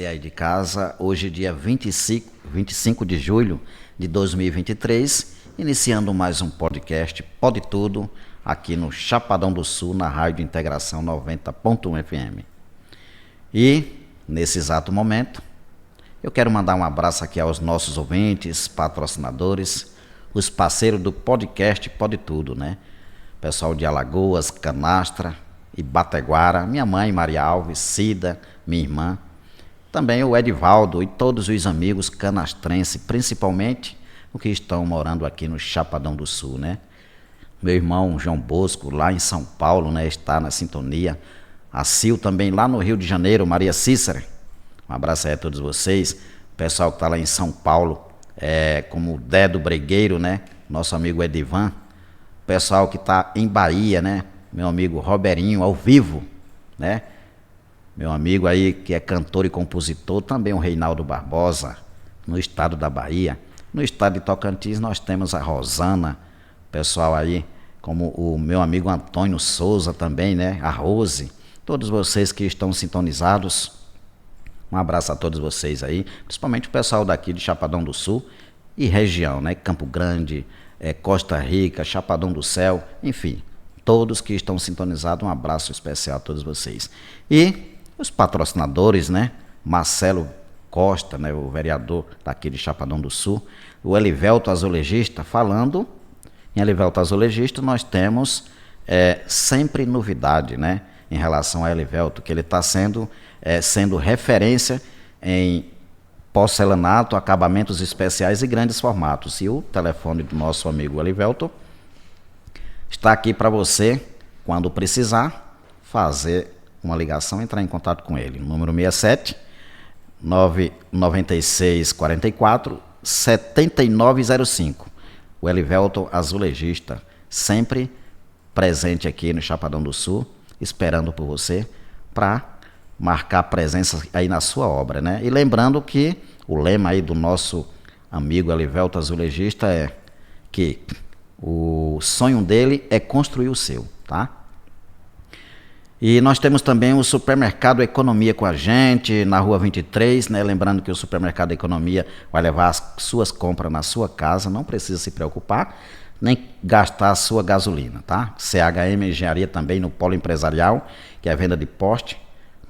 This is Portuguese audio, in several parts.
Aí de casa, hoje dia 25 de julho de 2023, iniciando mais um podcast Pode Tudo, aqui no Chapadão do Sul, na Rádio Integração 90.1 FM. E, nesse exato momento, eu quero mandar um abraço aqui aos nossos ouvintes, patrocinadores, os parceiros do podcast Pode Tudo, né? Pessoal de Alagoas, Canastra e Bateguara, minha mãe Maria Alves, Cida, minha irmã, também o Edivaldo e todos os amigos canastrenses, principalmente os que estão morando aqui no Chapadão do Sul, né? Meu irmão João Bosco, lá em São Paulo, né, está na sintonia. A Sil também lá no Rio de Janeiro, Maria Cícera. Um abraço aí a todos vocês. O pessoal que está lá em São Paulo, como o Dedo Bregueiro, né? Nosso amigo Edivan. O pessoal que está em Bahia, né? Meu amigo Roberinho, ao vivo, né? Meu amigo aí que é cantor e compositor, também o Reinaldo Barbosa, no estado da Bahia. No estado de Tocantins nós temos a Rosana, pessoal aí, como o meu amigo Antônio Souza também, né? A Rose, todos vocês que estão sintonizados, um abraço a todos vocês aí, principalmente o pessoal daqui de Chapadão do Sul e região, né? Campo Grande, Costa Rica, Chapadão do Céu, enfim, todos que estão sintonizados, um abraço especial a todos vocês. E os patrocinadores, né? Marcelo Costa, né? O vereador daqui de Chapadão do Sul, o Elivelto Azulejista, falando em Elivelto Azulejista, nós temos sempre novidade, né? Em relação a Elivelto, que ele está sendo referência em porcelanato, acabamentos especiais e grandes formatos. E o telefone do nosso amigo Elivelto está aqui para você, quando precisar, fazer uma ligação, entrar em contato com ele. Número 67 996 44 7905. O Elivelto Azulejista, sempre presente aqui no Chapadão do Sul, esperando por você para marcar presença aí na sua obra, né? E lembrando que o lema aí do nosso amigo Elivelto Azulejista é que o sonho dele é construir o seu, tá? E nós temos também o Supermercado Economia com a gente, na Rua 23, né? Lembrando que o Supermercado Economia vai levar as suas compras na sua casa, não precisa se preocupar, nem gastar a sua gasolina, tá? CHM Engenharia também no Polo Empresarial, que é a venda de poste,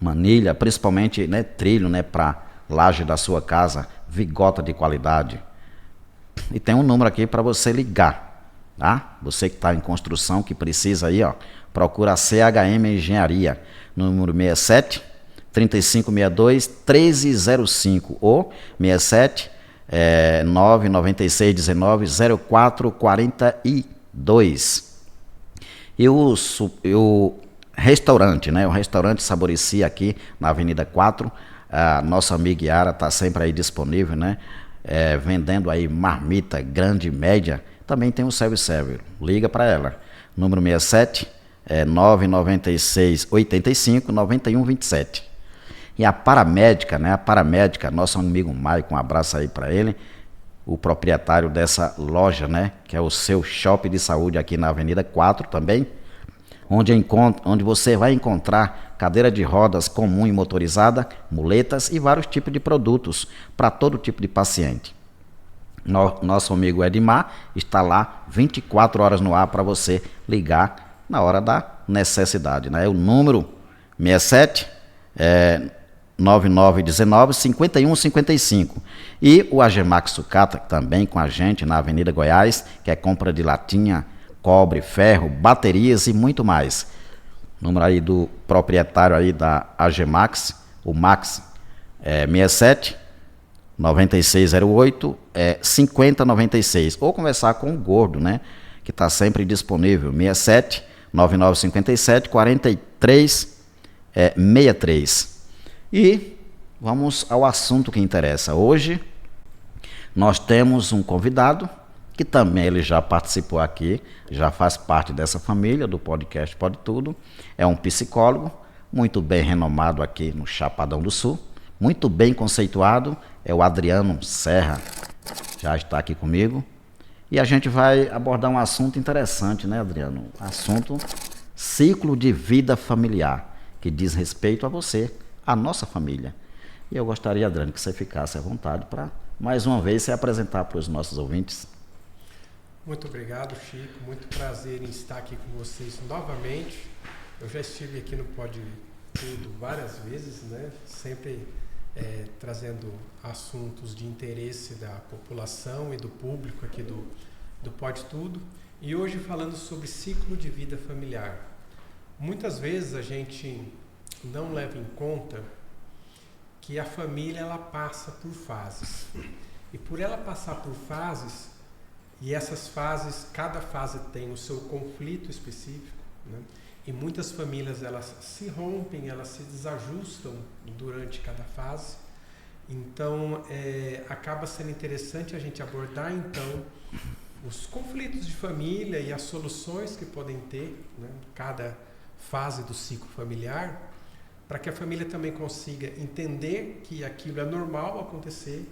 manilha, principalmente, né, trilho, né, para laje da sua casa, vigota de qualidade. E tem um número aqui para você ligar, tá? Você que está em construção, que precisa aí, ó, procura a CHM Engenharia, número 67 3562-1305 ou 67 99619-0442. E o restaurante, né? O restaurante Saboricia aqui na Avenida 4. A nossa amiga Yara está sempre aí disponível, né? Vendendo aí marmita grande e média. Também tem o self-service. Liga para ela. Número 67 996-85-9127. E a paramédica, né? A paramédica, nosso amigo Maicon, um abraço aí para ele, o proprietário dessa loja, né? Que é o seu shopping de saúde aqui na Avenida 4 também, onde você vai encontrar cadeira de rodas comum e motorizada, muletas e vários tipos de produtos para todo tipo de paciente. Nosso amigo Edmar está lá 24 horas no ar para você ligar na hora da necessidade, né? O número 67 9919-5155. E o Agemax Sucata também com a gente na Avenida Goiás, que é compra de latinha, cobre, ferro, baterias e muito mais. Número aí do proprietário aí da Agemax, o Max, 67 9608 5096. Ou conversar com o Gordo, né? Que está sempre disponível. 67 9957 4363. E vamos ao assunto que interessa. Hoje nós temos um convidado que também ele já participou aqui, já faz parte dessa família do podcast Pode Tudo. É um psicólogo muito bem renomado aqui no Chapadão do Sul, muito bem conceituado. É o Adriano Serra, já está aqui comigo. E a gente vai abordar um assunto interessante, né, Adriano? Assunto ciclo de vida familiar, que diz respeito a você, a nossa família. E eu gostaria, Adriano, que você ficasse à vontade para, mais uma vez, se apresentar para os nossos ouvintes. Muito obrigado, Chico. Muito prazer em estar aqui com vocês novamente. Eu já estive aqui no Pode Tudo várias vezes, né? Sempre trazendo assuntos de interesse da população e do público aqui do Pode Tudo. E hoje falando sobre ciclo de vida familiar. Muitas vezes a gente não leva em conta que a família ela passa por fases. E por ela passar por fases, e essas fases, cada fase tem o seu conflito específico, né? E muitas famílias elas se rompem, elas se desajustam durante cada fase. Então, acaba sendo interessante a gente abordar então os conflitos de família e as soluções que podem ter, né, cada fase do ciclo familiar, para que a família também consiga entender que aquilo é normal acontecer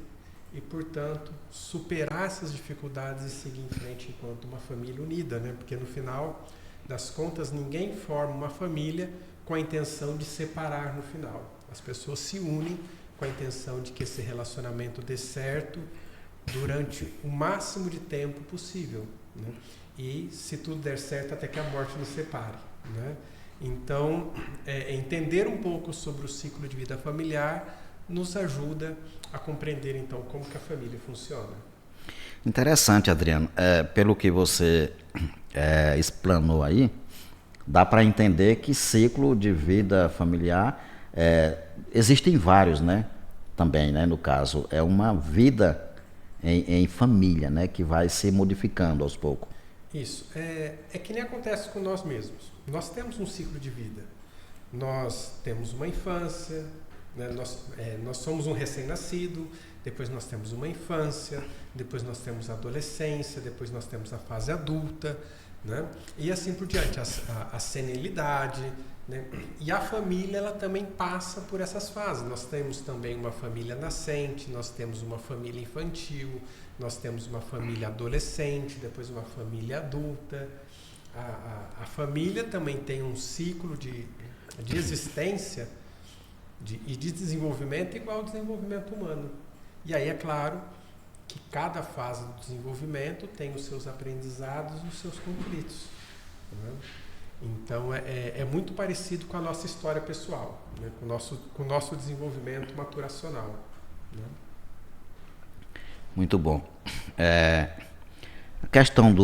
e, portanto, superar essas dificuldades e seguir em frente enquanto uma família unida, né? Porque no final das contas ninguém forma uma família com a intenção de separar no final. As pessoas se unem com a intenção de que esse relacionamento dê certo durante o máximo de tempo possível, né? E se tudo der certo até que a morte nos separe, né? Então, entender um pouco sobre o ciclo de vida familiar nos ajuda a compreender então como que a família funciona. Interessante, Adriano. Pelo que você explanou aí, dá para entender que ciclo de vida familiar existem vários, né? Também, né? No caso, é uma vida em família, né? Que vai se modificando aos poucos. Isso. É que nem acontece com nós mesmos. Nós temos um ciclo de vida. Nós temos uma infância, né? Nós somos um recém-nascido, depois nós temos uma infância, depois nós temos a adolescência, depois nós temos a fase adulta, né? E assim por diante, a senilidade, né? E a família ela também passa por essas fases. Nós temos também uma família nascente, nós temos uma família infantil, nós temos uma família adolescente, depois uma família adulta. A família também tem um ciclo de existência e de desenvolvimento igual ao desenvolvimento humano. E aí é claro que cada fase do desenvolvimento tem os seus aprendizados e os seus conflitos, né? Então é muito parecido com a nossa história pessoal, né? com o nosso desenvolvimento maturacional, né? Muito bom. A questão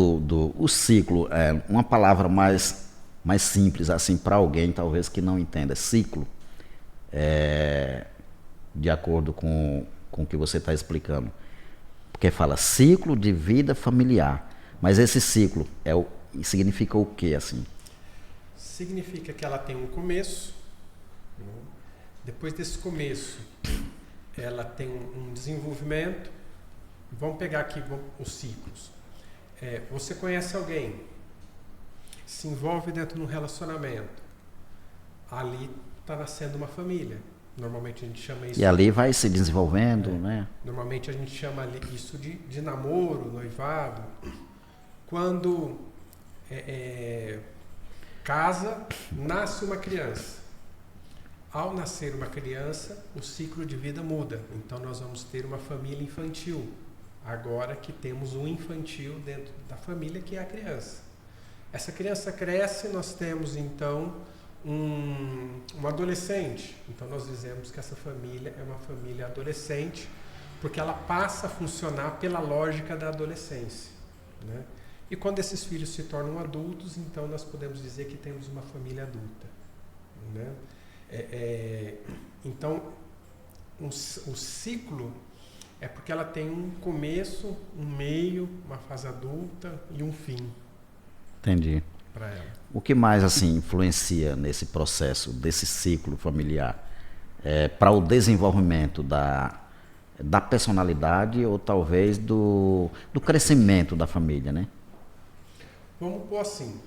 o ciclo, uma palavra mais simples assim para alguém talvez que não entenda. Ciclo de acordo com o que você está explicando. Porque fala ciclo de vida familiar. Mas esse ciclo significa o quê, assim? Significa que ela tem um começo, né? Depois desse começo, ela tem um desenvolvimento. Vamos pegar aqui os ciclos. Você conhece alguém, se envolve dentro de um relacionamento, ali está nascendo uma família. Normalmente a gente chama isso... E ali vai se desenvolvendo, né? Normalmente a gente chama isso de namoro, noivado. Quando casa, nasce uma criança. Ao nascer uma criança, o ciclo de vida muda. Então nós vamos ter uma família infantil. Agora que temos um infantil dentro da família, que é a criança. Essa criança cresce, nós temos então um adolescente. Então nós dizemos que essa família é uma família adolescente, porque ela passa a funcionar pela lógica da adolescência, né? E quando esses filhos se tornam adultos, então nós podemos dizer que temos uma família adulta, né? Então o ciclo é porque ela tem um começo, um meio, uma fase adulta e um fim. Entendi. Para ela. O que mais assim influencia nesse processo, desse ciclo familiar, para o desenvolvimento da personalidade ou talvez do crescimento da família, né? Vamos pôr assim,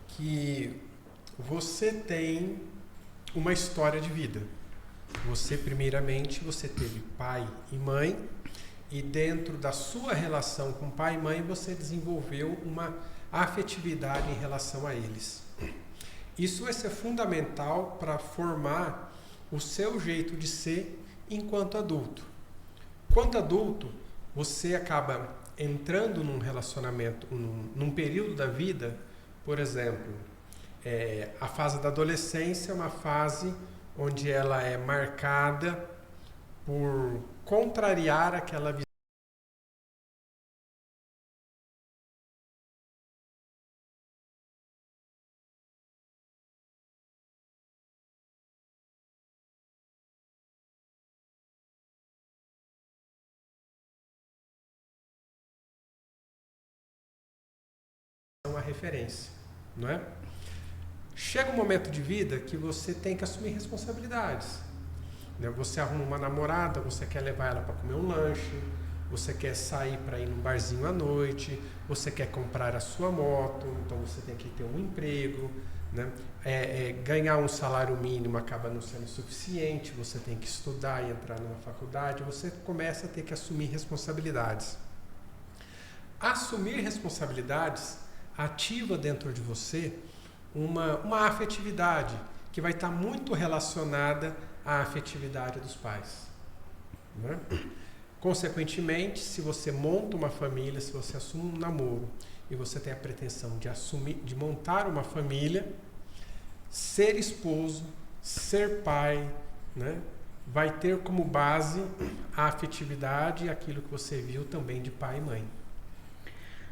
que você tem uma história de vida. Você, primeiramente, você teve pai e mãe, e dentro da sua relação com pai e mãe, você desenvolveu uma afetividade em relação a eles. Isso vai ser fundamental para formar o seu jeito de ser enquanto adulto. Quando adulto, você acaba entrando num relacionamento, num período da vida, por exemplo, a fase da adolescência é uma fase onde ela é marcada por contrariar aquela visão a referência, não é? Chega um momento de vida que você tem que assumir responsabilidades, né? Você arruma uma namorada, você quer levar ela para comer um lanche, você quer sair para ir num barzinho à noite, você quer comprar a sua moto, então você tem que ter um emprego, né? Ganhar um salário mínimo acaba não sendo suficiente, você tem que estudar e entrar numa faculdade, você começa a ter que assumir responsabilidades. Assumir responsabilidades ativa dentro de você uma afetividade que vai estar muito relacionada à afetividade dos pais, né? Consequentemente, se você monta uma família, se você assume um namoro e você tem a pretensão de montar uma família, ser esposo, ser pai, né, vai ter como base a afetividade e aquilo que você viu também de pai e mãe,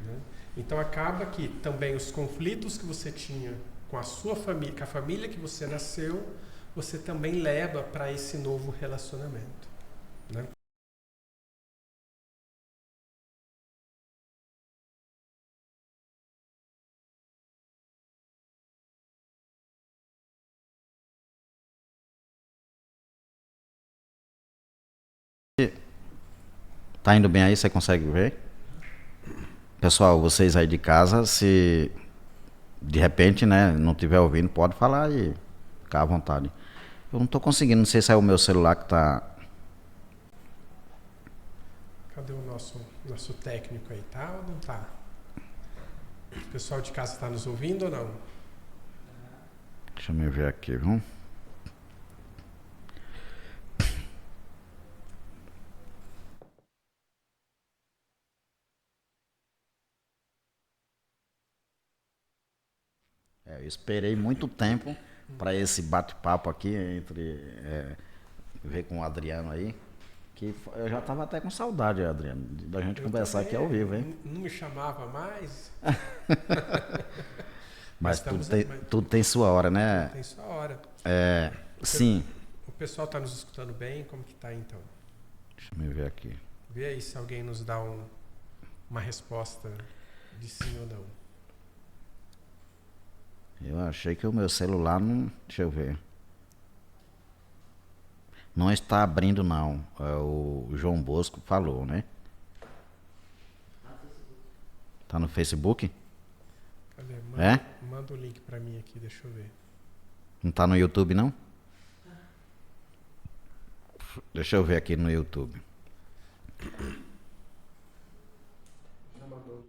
né? Então acaba que também os conflitos que você tinha com a sua família, com a família que você nasceu, você também leva para esse novo relacionamento, né? Tá indo bem aí? Você consegue ver? Pessoal, vocês aí de casa, se de repente, né, não estiver ouvindo, pode falar e ficar à vontade. Eu não tô conseguindo, não sei se é o meu celular que tá... Cadê o nosso técnico aí? Tá ou não tá? O pessoal de casa está nos ouvindo ou não? Deixa eu me ver aqui, viu? Eu esperei muito tempo para esse bate-papo aqui ver com o Adriano aí, que eu já estava até com saudade, Adriano, da gente conversar aqui ao vivo, hein? Não me chamava mais. Mas tudo tem sua hora, né? Tem sua hora. Sim. pessoal está nos escutando bem? Como que tá então? Deixa eu me ver aqui. Vê aí se alguém nos dá uma resposta de sim ou não. Eu achei que o meu celular não... Deixa eu ver. Não está abrindo, não. O João Bosco falou, né? Tá no Facebook? Cadê? Manda o link para mim aqui, deixa eu ver. Não tá no YouTube, não? Deixa eu ver aqui no YouTube. Já mandou.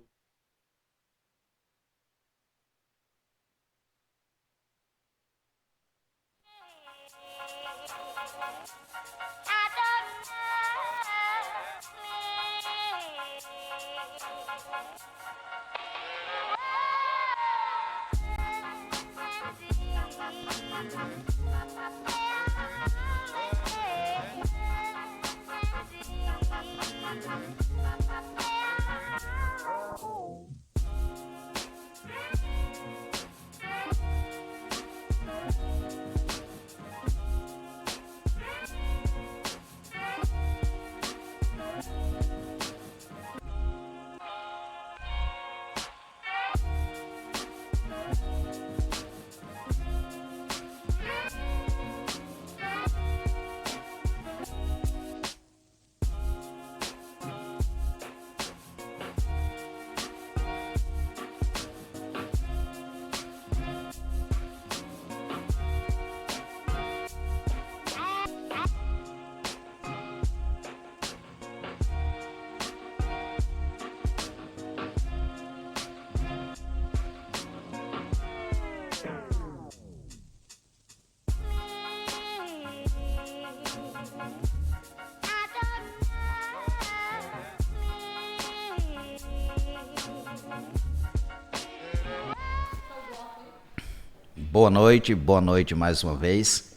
Boa noite mais uma vez.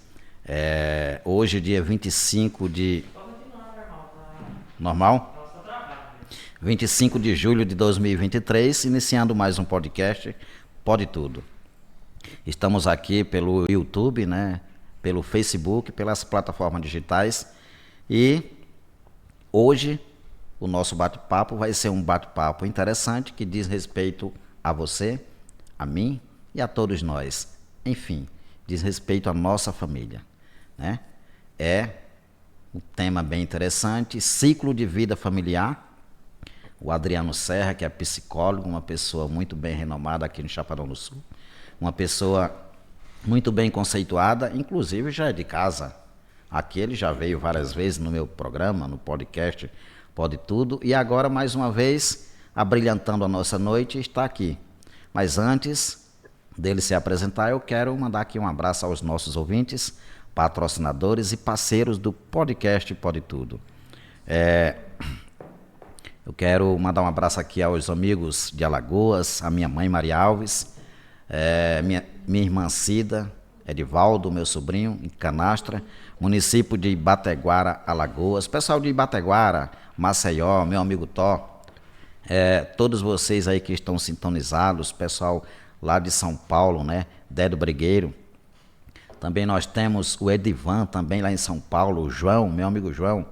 Hoje, dia 25 de... Normal? 25 de julho de 2023, iniciando mais um podcast, Pode Tudo. Estamos aqui pelo YouTube, né? Pelo Facebook, pelas plataformas digitais. E hoje o nosso bate-papo vai ser um bate-papo interessante que diz respeito a você, a mim e a todos nós. Enfim, diz respeito à nossa família, né? É um tema bem interessante, ciclo de vida familiar. O Adriano Serra, que é psicólogo, uma pessoa muito bem renomada aqui no Chapadão do Sul, uma pessoa muito bem conceituada, inclusive já é de casa. Aqui ele já veio várias vezes no meu programa, no podcast Pode Tudo, e agora mais uma vez, abrilhantando a nossa noite, está aqui. Mas antes dele se apresentar, eu quero mandar aqui um abraço aos nossos ouvintes, patrocinadores e parceiros do podcast Pode Tudo. Eu quero mandar um abraço aqui aos amigos de Alagoas, a minha mãe Maria Alves, minha irmã Cida, Edivaldo, meu sobrinho, em Canastra, município de Ibateguara, Alagoas, pessoal de Ibateguara, Maceió, meu amigo Tó, todos vocês aí que estão sintonizados, pessoal lá de São Paulo, né, Dedo Brigueiro. Também nós temos o Edivan, também lá em São Paulo, o João, meu amigo João.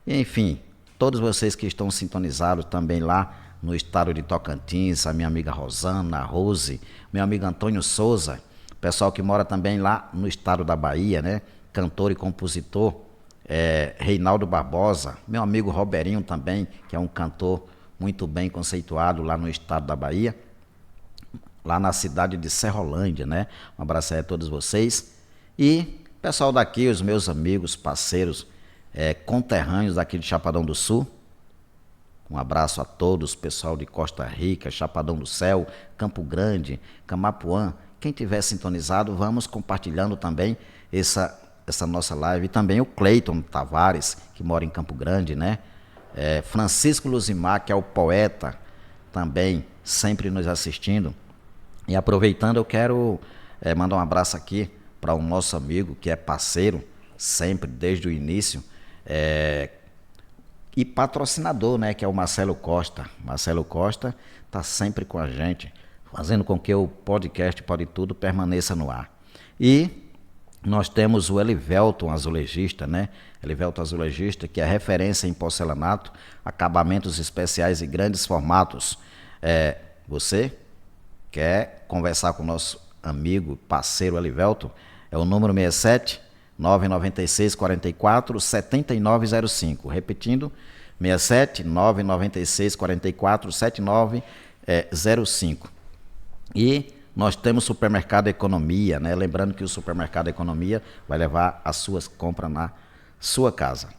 E, enfim, todos vocês que estão sintonizados também lá no estado de Tocantins, a minha amiga Rosana, a Rose, meu amigo Antônio Souza, pessoal que mora também lá no estado da Bahia, né, cantor e compositor, Reinaldo Barbosa, meu amigo Roberinho também, que é um cantor muito bem conceituado lá no estado da Bahia, lá na cidade de Serrolândia, né? Um abraço aí a todos vocês. E pessoal daqui, os meus amigos, parceiros, conterrâneos daqui de Chapadão do Sul. Um abraço a todos, pessoal de Costa Rica, Chapadão do Céu, Campo Grande, Camapuã. Quem tiver sintonizado, vamos compartilhando também essa nossa live. E também o Cleiton Tavares, que mora em Campo Grande, né? Francisco Luzimar, que é o poeta, também sempre nos assistindo. E aproveitando, eu quero mandar um abraço aqui para o nosso amigo, que é parceiro, sempre, desde o início, e patrocinador, né, que é o Marcelo Costa. Marcelo Costa está sempre com a gente, fazendo com que o podcast Pode Tudo permaneça no ar. E Nós temos o Elivelton Azulejista, né? Elivelton Azulejista, que é referência em porcelanato, acabamentos especiais e grandes formatos. Você quer conversar com o nosso amigo, parceiro Elivelton? É o número 67 996 44 7905. Repetindo, 67 996 44 7905. E nós temos Supermercado Economia, né? Lembrando que o Supermercado Economia vai levar as suas compras na sua casa.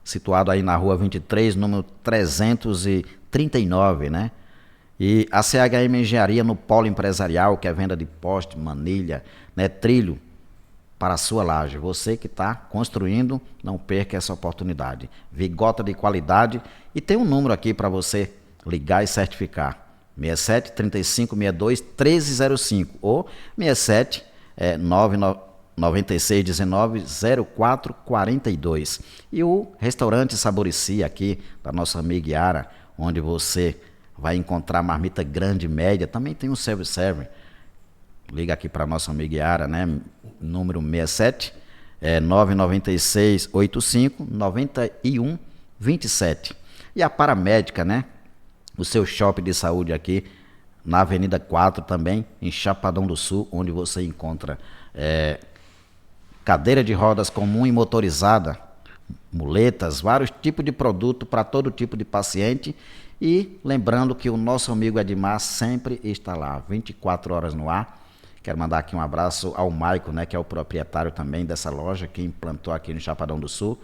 Situado aí na rua 23, número 339, né? E a CHM Engenharia no Polo Empresarial, que é venda de poste, manilha, né? Trilho para a sua laje. Você que está construindo, não perca essa oportunidade. Vigota de qualidade. E tem um número aqui para você ligar e certificar. 67 35 62 1305 ou 67 96 19 04 42. E o restaurante Saboricia aqui da nossa amiga Yara, onde você vai encontrar marmita grande e média, também tem um self-service. Liga aqui para a nossa amiga Yara, né? Número 67 996 85 91 27. E a Paramédica, né? O seu shopping de saúde aqui na Avenida 4 também, em Chapadão do Sul, onde você encontra cadeira de rodas comum e motorizada, muletas, vários tipos de produto para todo tipo de paciente. E lembrando que o nosso amigo Edmar sempre está lá, 24 horas no ar. Quero mandar aqui um abraço ao Maico, né, que é o proprietário também dessa loja que implantou aqui no Chapadão do Sul.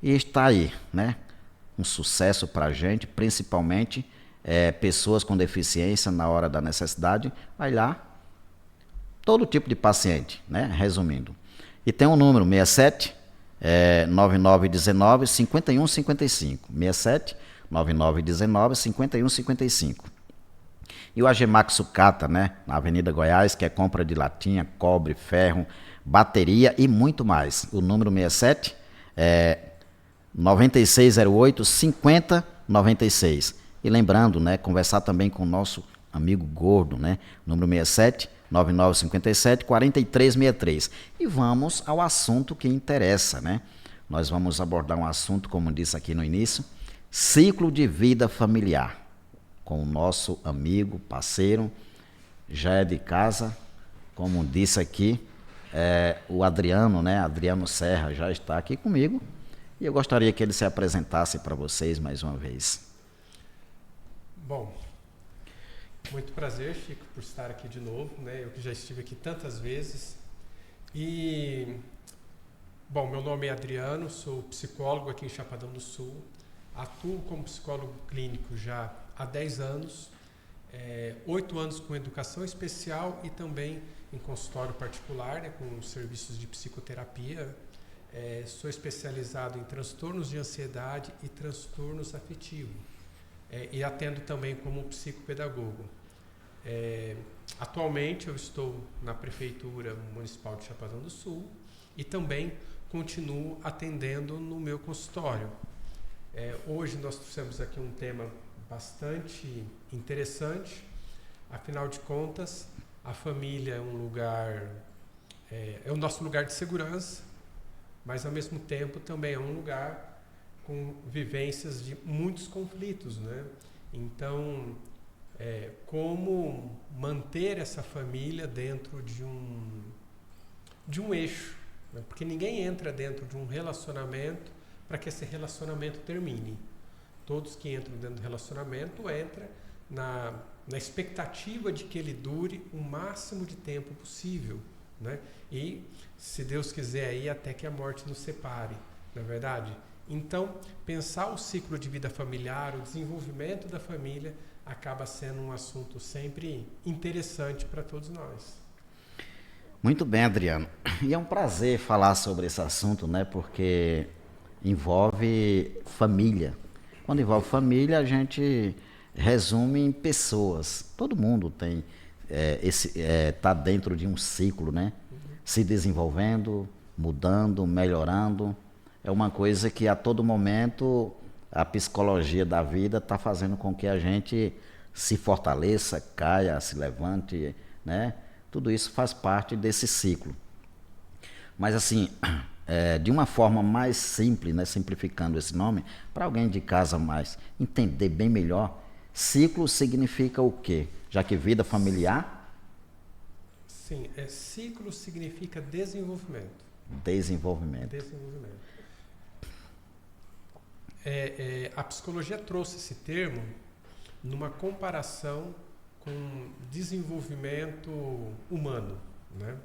E está aí, né? Um sucesso para a gente, principalmente pessoas com deficiência na hora da necessidade. Vai lá, todo tipo de paciente, né? Resumindo. E tem um número, 67 9919 5155. 67 9919 5155. E o Agemax Sucata, né? Na Avenida Goiás, que é compra de latinha, cobre, ferro, bateria e muito mais. O número 67 9608 5096. E lembrando, né, conversar também com o nosso amigo Gordo, né? Número 67 9957 4363. E vamos ao assunto que interessa, né? Nós vamos abordar um assunto, como disse aqui no início, ciclo de vida familiar, com o nosso amigo, parceiro, já é de casa, como disse aqui, o Adriano, né? Adriano Serra já está aqui comigo. E eu gostaria que ele se apresentasse para vocês mais uma vez. Bom, muito prazer, Chico, por estar aqui de novo, né? Eu que já estive aqui tantas vezes. E, bom, meu nome é Adriano, sou psicólogo aqui em Chapadão do Sul. Atuo como psicólogo clínico já há 10 anos, 8 anos com educação especial e também em consultório particular, né, com serviços de psicoterapia. Sou especializado em transtornos de ansiedade e transtornos afetivos e atendo também como psicopedagogo. Atualmente eu estou na Prefeitura Municipal de Chapadão do Sul e também continuo atendendo no meu consultório. Hoje nós trouxemos aqui um tema bastante interessante. Afinal de contas, a família é um lugar, é o nosso lugar de segurança, mas ao mesmo tempo também é um lugar com vivências de muitos conflitos, né? Então, como manter essa família dentro de um eixo, né? Porque ninguém entra dentro de um relacionamento para que esse relacionamento termine. Todos que entram dentro do relacionamento entram na expectativa de que ele dure o máximo de tempo possível, né? E, se Deus quiser, aí até que a morte nos separe, não é verdade? Então, pensar o ciclo de vida familiar, o desenvolvimento da família, acaba sendo um assunto sempre interessante para todos nós. Muito bem, Adriano. E é um prazer falar sobre esse assunto, né? Porque envolve família. Quando envolve família, a gente resume em pessoas. Todo mundo tem tá dentro de um ciclo, né? Se desenvolvendo, mudando, melhorando. É uma coisa que a todo momento a psicologia da vida está fazendo com que a gente se fortaleça, caia, se levante, né? Tudo isso faz parte desse ciclo. Mas assim, de uma forma mais simples, né, simplificando esse nome, para alguém de casa mais entender bem melhor, ciclo significa o quê? Já que vida familiar? Sim, ciclo significa desenvolvimento. Desenvolvimento. A psicologia trouxe esse termo numa comparação com desenvolvimento humano, né?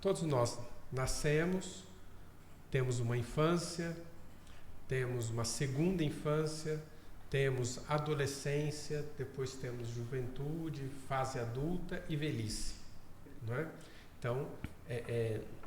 Todos nós nascemos, temos uma infância, temos uma segunda infância, temos adolescência, depois temos juventude, fase adulta e velhice, não é? Então,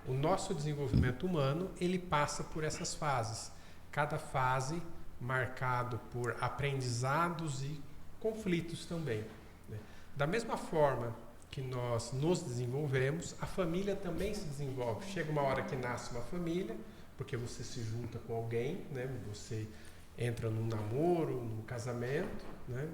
o nosso desenvolvimento humano, ele passa por essas fases. Cada fase marcado por aprendizados e conflitos também, né? Da mesma forma que nós nos desenvolvemos, a família também se desenvolve. Chega uma hora que nasce uma família, porque você se junta com alguém, né? Você entra num namoro, num casamento, né?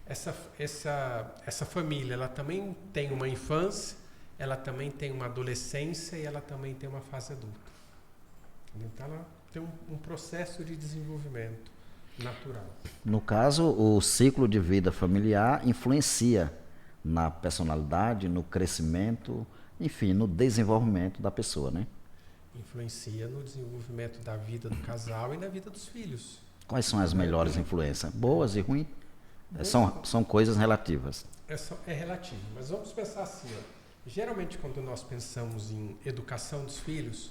Essa família, ela também tem uma infância, ela também tem uma adolescência e ela também tem uma fase adulta. Então ela tem um processo de desenvolvimento natural. No caso, o ciclo de vida familiar influencia na personalidade, no crescimento, enfim, no desenvolvimento da pessoa, né? Influencia no desenvolvimento da vida do casal e na vida dos filhos. Quais são as melhores influências? Boas e ruins? São coisas relativas. É relativo, mas vamos pensar assim, ó. Geralmente quando nós pensamos em educação dos filhos,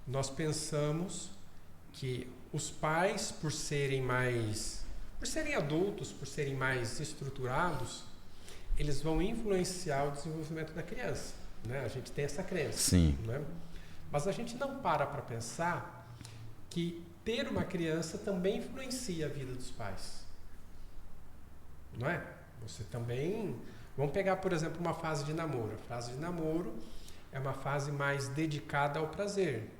nós pensamos que os pais, por serem adultos, por serem mais estruturados, eles vão influenciar o desenvolvimento da criança, né? A gente tem essa crença. Sim. Né? Mas a gente não para pensar que ter uma criança também influencia a vida dos pais. Não é? Você também... Vamos pegar, por exemplo, uma fase de namoro. A fase de namoro é uma fase mais dedicada ao prazer.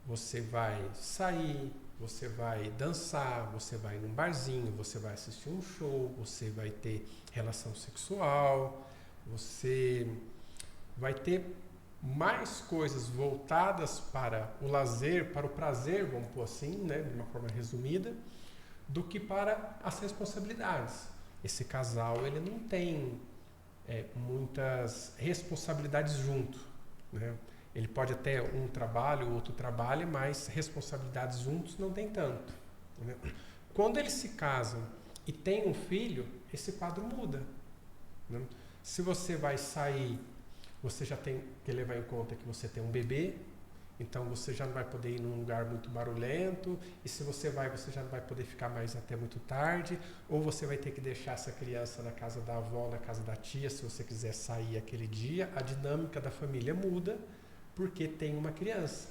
Você vai sair, você vai dançar, você vai num barzinho, você vai assistir um show, você vai ter relação sexual, você vai ter mais coisas voltadas para o lazer, para o prazer, vamos pôr assim, né, de uma forma resumida, do que para as responsabilidades. Esse casal, ele não tem muitas responsabilidades junto, né? Ele pode até um trabalho, outro trabalho, mas responsabilidades juntos não tem tanto, né? Quando eles se casam e têm um filho, esse quadro muda, né? Se você vai sair, você já tem que levar em conta que você tem um bebê, então você já não vai poder ir num lugar muito barulhento, e se você já não vai poder ficar mais até muito tarde, ou você vai ter que deixar essa criança na casa da avó, na casa da tia, se você quiser sair aquele dia. A dinâmica da família muda porque tem uma criança,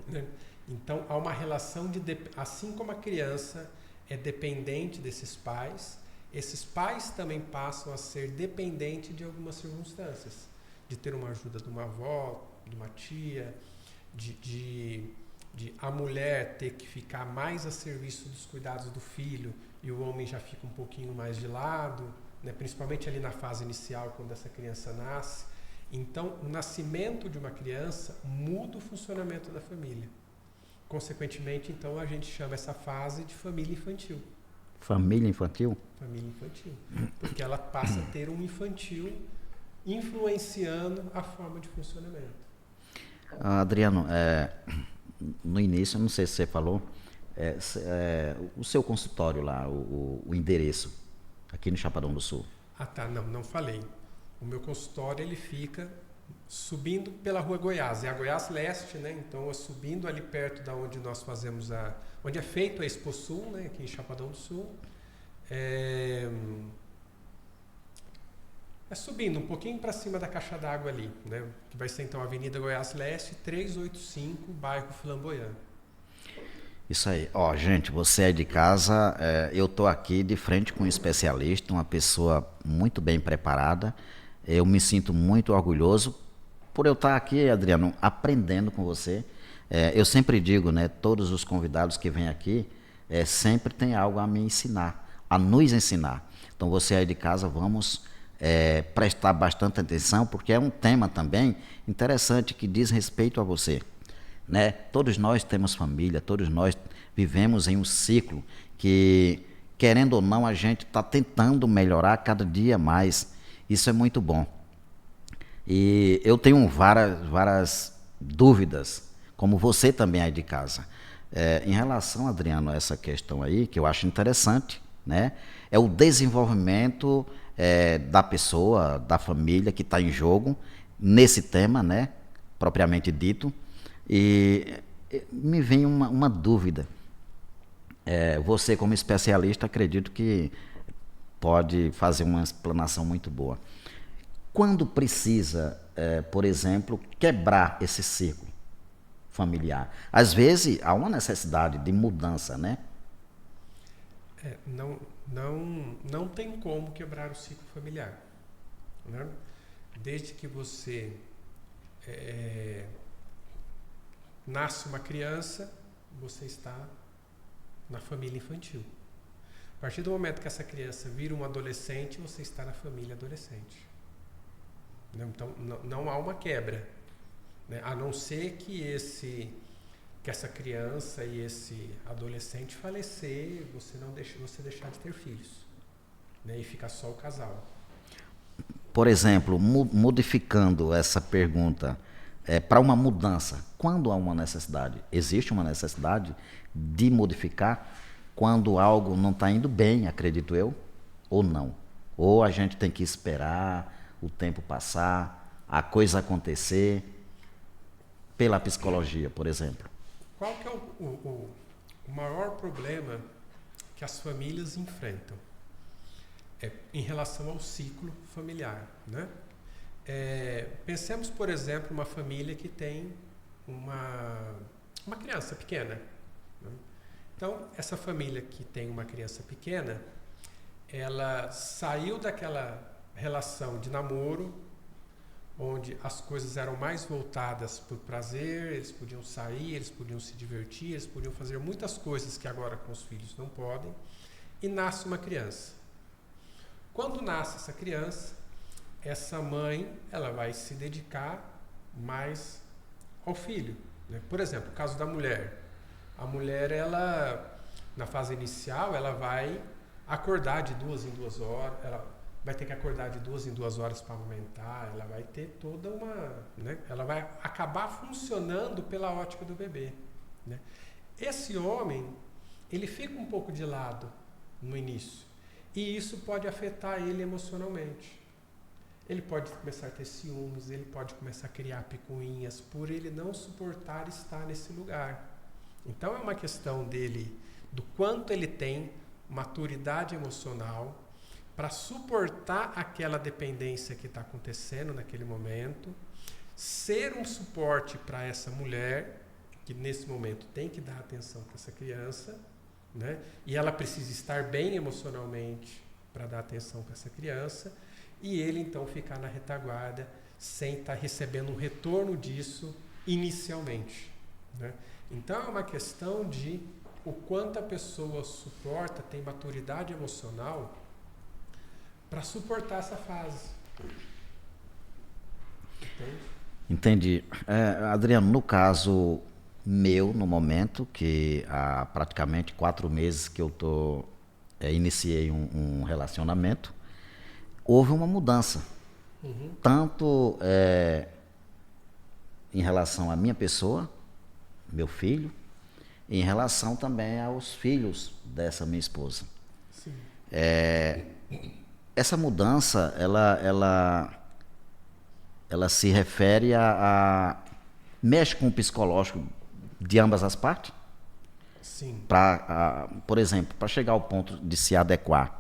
né? Então há uma relação assim como a criança é dependente desses pais, esses pais também passam a ser dependentes de algumas circunstâncias, de ter uma ajuda de uma avó, de uma tia, de a mulher ter que ficar mais a serviço dos cuidados do filho e o homem já fica um pouquinho mais de lado, né? Principalmente ali na fase inicial, quando essa criança nasce. Então, o nascimento de uma criança muda o funcionamento da família. Consequentemente, então, a gente chama essa fase de família infantil. Família infantil? Família infantil. Porque ela passa a ter um infantil influenciando a forma de funcionamento. Adriano, no início, não sei se você falou, o seu consultório lá, o endereço, aqui no Chapadão do Sul. Ah, tá, não falei. O meu consultório, ele fica subindo pela Rua Goiás, é a Goiás Leste, né? Então, subindo ali perto da onde nós fazemos onde é feito a Expo Sul, né? Aqui em Chapadão do Sul. Subindo um pouquinho para cima da caixa d'água ali, né? Que vai ser então a Avenida Goiás Leste, 385, bairro Flamboyant. Isso aí. Ó, gente, você é de casa, eu tô aqui de frente com um especialista, uma pessoa muito bem preparada. Eu me sinto muito orgulhoso por eu estar aqui, Adriano, aprendendo com você. Eu sempre digo, né, todos os convidados que vêm aqui sempre tem algo a me ensinar, a nos ensinar. Então você aí de casa, vamos prestar bastante atenção, porque é um tema também interessante que diz respeito a você, né? Todos nós temos família, todos nós vivemos em um ciclo que, querendo ou não, a gente está tentando melhorar cada dia mais. Isso é muito bom. E eu tenho várias dúvidas, como você também aí de casa. Em relação, Adriano, a essa questão aí, que eu acho interessante, né? É o desenvolvimento da pessoa, da família que está em jogo nesse tema, né? Propriamente dito. E me vem uma dúvida. Você, como especialista, acredito que pode fazer uma explanação muito boa. Quando precisa, por exemplo, quebrar esse ciclo familiar? Às vezes há uma necessidade de mudança, né? Não tem como quebrar o ciclo familiar, né? Desde que você nasce uma criança, você está na família infantil. A partir do momento que essa criança vira um adolescente, você está na família adolescente. Então, não há uma quebra, né? A não ser que essa criança e esse adolescente falecer, você deixar de ter filhos, né? E ficar só o casal. Por exemplo, modificando essa pergunta, para uma mudança, quando há uma necessidade? Existe uma necessidade de modificar quando algo não está indo bem, acredito eu, ou não? Ou a gente tem que esperar o tempo passar, a coisa acontecer, pela psicologia, por exemplo? Qual que é o maior problema que as famílias enfrentam? Em relação ao ciclo familiar, né? Pensemos, por exemplo, uma família que tem uma criança pequena, né? Então, essa família que tem uma criança pequena, ela saiu daquela relação de namoro, onde as coisas eram mais voltadas por prazer, eles podiam sair, eles podiam se divertir, eles podiam fazer muitas coisas que agora com os filhos não podem, e nasce uma criança. Quando nasce essa criança, essa mãe ela vai se dedicar mais ao filho, né? Por exemplo, o caso da mulher. A mulher, ela, na fase inicial, ela vai acordar de 2 em 2 horas, ela vai ter que acordar de 2 em 2 horas para amamentar, ela vai ter toda né? Ela vai acabar funcionando pela ótica do bebê, né? Esse homem, ele fica um pouco de lado no início, e isso pode afetar ele emocionalmente. Ele pode começar a ter ciúmes, ele pode começar a criar picuinhas por ele não suportar estar nesse lugar. Então é uma questão dele, do quanto ele tem maturidade emocional para suportar aquela dependência que está acontecendo naquele momento, ser um suporte para essa mulher, que nesse momento tem que dar atenção para essa criança, né? E ela precisa estar bem emocionalmente para dar atenção para essa criança, e ele então ficar na retaguarda sem estar recebendo um retorno disso inicialmente, né? Então é uma questão de o quanto a pessoa suporta, tem maturidade emocional para suportar essa fase. Entendi. Adriano, no caso meu, no momento, que há praticamente 4 meses que eu iniciei um relacionamento, houve uma mudança. Uhum. Tanto em relação à minha pessoa, meu filho, e em relação também aos filhos dessa minha esposa. Sim. Essa mudança, ela se refere mexe com o psicológico de ambas as partes? Sim. Por exemplo, para chegar ao ponto de se adequar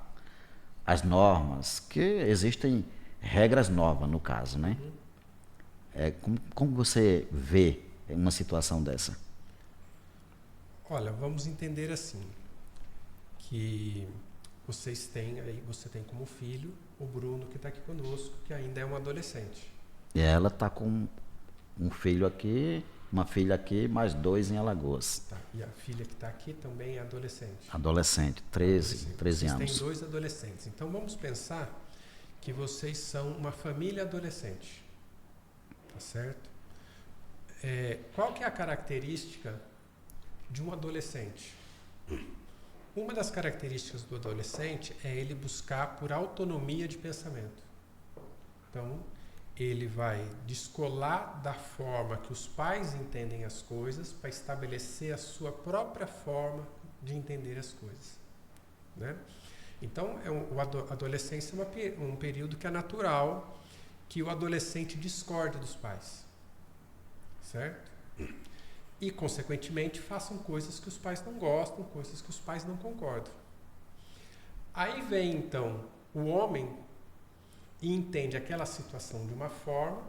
às normas, que existem regras novas no caso, né? Como você vê uma situação dessa? Olha, vamos entender assim, que você tem como filho o Bruno, que está aqui conosco, que ainda é um adolescente. E ela está com um filho aqui, uma filha aqui, mais 2 em Alagoas. Tá. E a filha que está aqui também é adolescente. Adolescente, 13 Vocês anos. têm 2 adolescentes. Então vamos pensar que vocês são uma família adolescente, tá certo? Qual que é a característica de um adolescente? Uma das características do adolescente é ele buscar por autonomia de pensamento. Então, ele vai descolar da forma que os pais entendem as coisas para estabelecer a sua própria forma de entender as coisas, né? Então, a adolescência é um período que é natural que o adolescente discorde dos pais, certo? E, consequentemente, façam coisas que os pais não gostam, coisas que os pais não concordam. Aí vem, então, o homem e entende aquela situação de uma forma,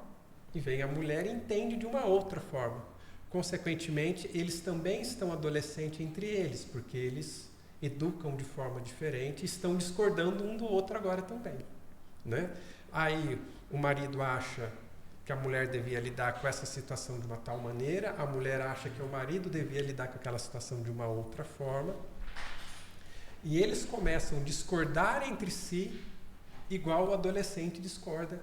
e vem a mulher e entende de uma outra forma. Consequentemente, eles também estão adolescentes entre eles, porque eles educam de forma diferente e estão discordando um do outro agora também, né? Aí o marido acha que a mulher devia lidar com essa situação de uma tal maneira, a mulher acha que o marido devia lidar com aquela situação de uma outra forma, e eles começam a discordar entre si, igual o adolescente discorda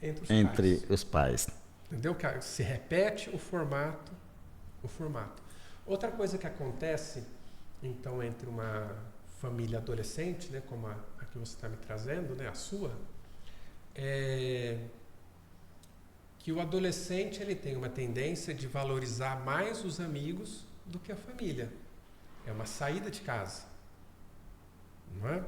entre os pais. Entre os pais. Entendeu? Se repete o formato. Outra coisa que acontece, então, entre uma família adolescente, né, como a que você está me trazendo, né, a sua, é que o adolescente ele tem uma tendência de valorizar mais os amigos do que a família. É uma saída de casa. Não é?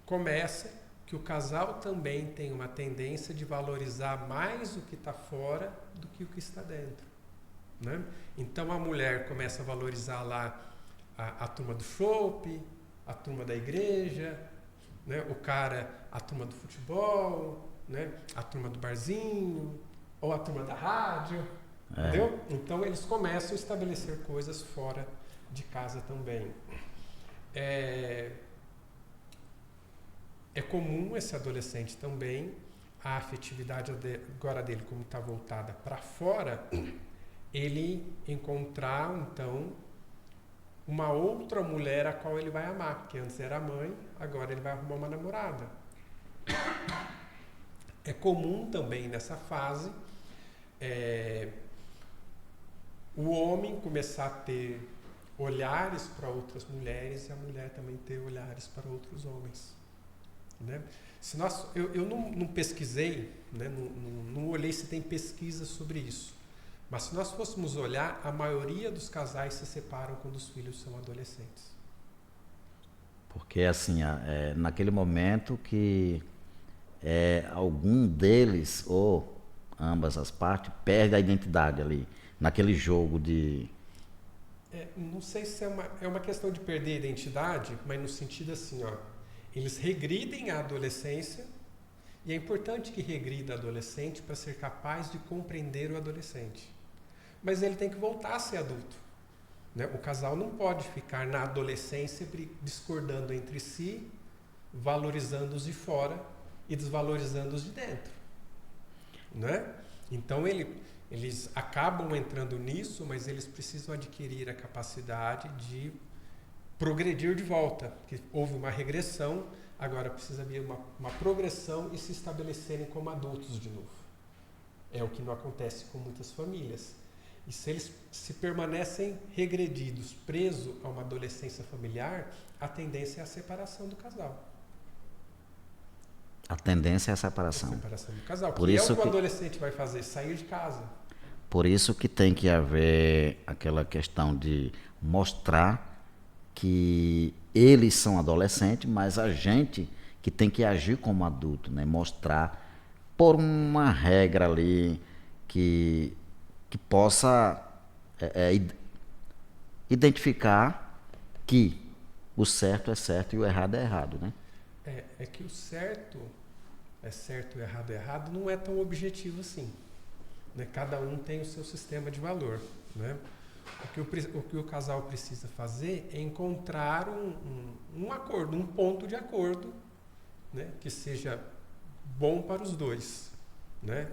Começa que o casal também tem uma tendência de valorizar mais o que está fora do que o que está dentro, né? Então a mulher começa a valorizar lá a turma do chopp, a turma da igreja, né? O cara a turma do futebol, né? A turma do barzinho, ou a turma da rádio, entendeu? Então eles começam a estabelecer coisas fora de casa também. É comum esse adolescente também, a afetividade agora dele, como está voltada para fora, ele encontrar, então, uma outra mulher a qual ele vai amar, porque antes era a mãe, agora ele vai arrumar uma namorada. É comum também nessa fase o homem começar a ter olhares para outras mulheres e a mulher também ter olhares para outros homens. Né? Eu não pesquisei, né? não olhei se tem pesquisa sobre isso, mas se nós fôssemos olhar, a maioria dos casais se separam quando os filhos são adolescentes. Porque assim, naquele momento que algum deles, ou ambas as partes, perde a identidade ali, naquele jogo de... Não sei se é uma questão de perder a identidade, mas no sentido assim, ó, eles regridem a adolescência, e é importante que regrida a adolescente para ser capaz de compreender o adolescente. Mas ele tem que voltar a ser adulto, né? O casal não pode ficar na adolescência discordando entre si, valorizando os de fora e desvalorizando os de dentro, né? Então eles acabam entrando nisso, mas eles precisam adquirir a capacidade de progredir de volta, porque houve uma regressão, agora precisa haver uma progressão e se estabelecerem como adultos de novo. É o que não acontece com muitas famílias. E se eles se permanecem regredidos, presos a uma adolescência familiar, a tendência é a separação do casal. A tendência é a separação. A separação do casal. Por que isso é o que o adolescente vai fazer? Sair de casa. Por isso que tem que haver aquela questão de mostrar que eles são adolescentes, mas a gente que tem que agir como adulto, né? Mostrar por uma regra ali que possa identificar que o certo é certo e o errado é errado, né? É que o certo é certo e o errado é errado não é tão objetivo assim, né? Cada um tem o seu sistema de valor, né? O que o casal precisa fazer é encontrar um acordo, um ponto de acordo, né, que seja bom para os dois, né?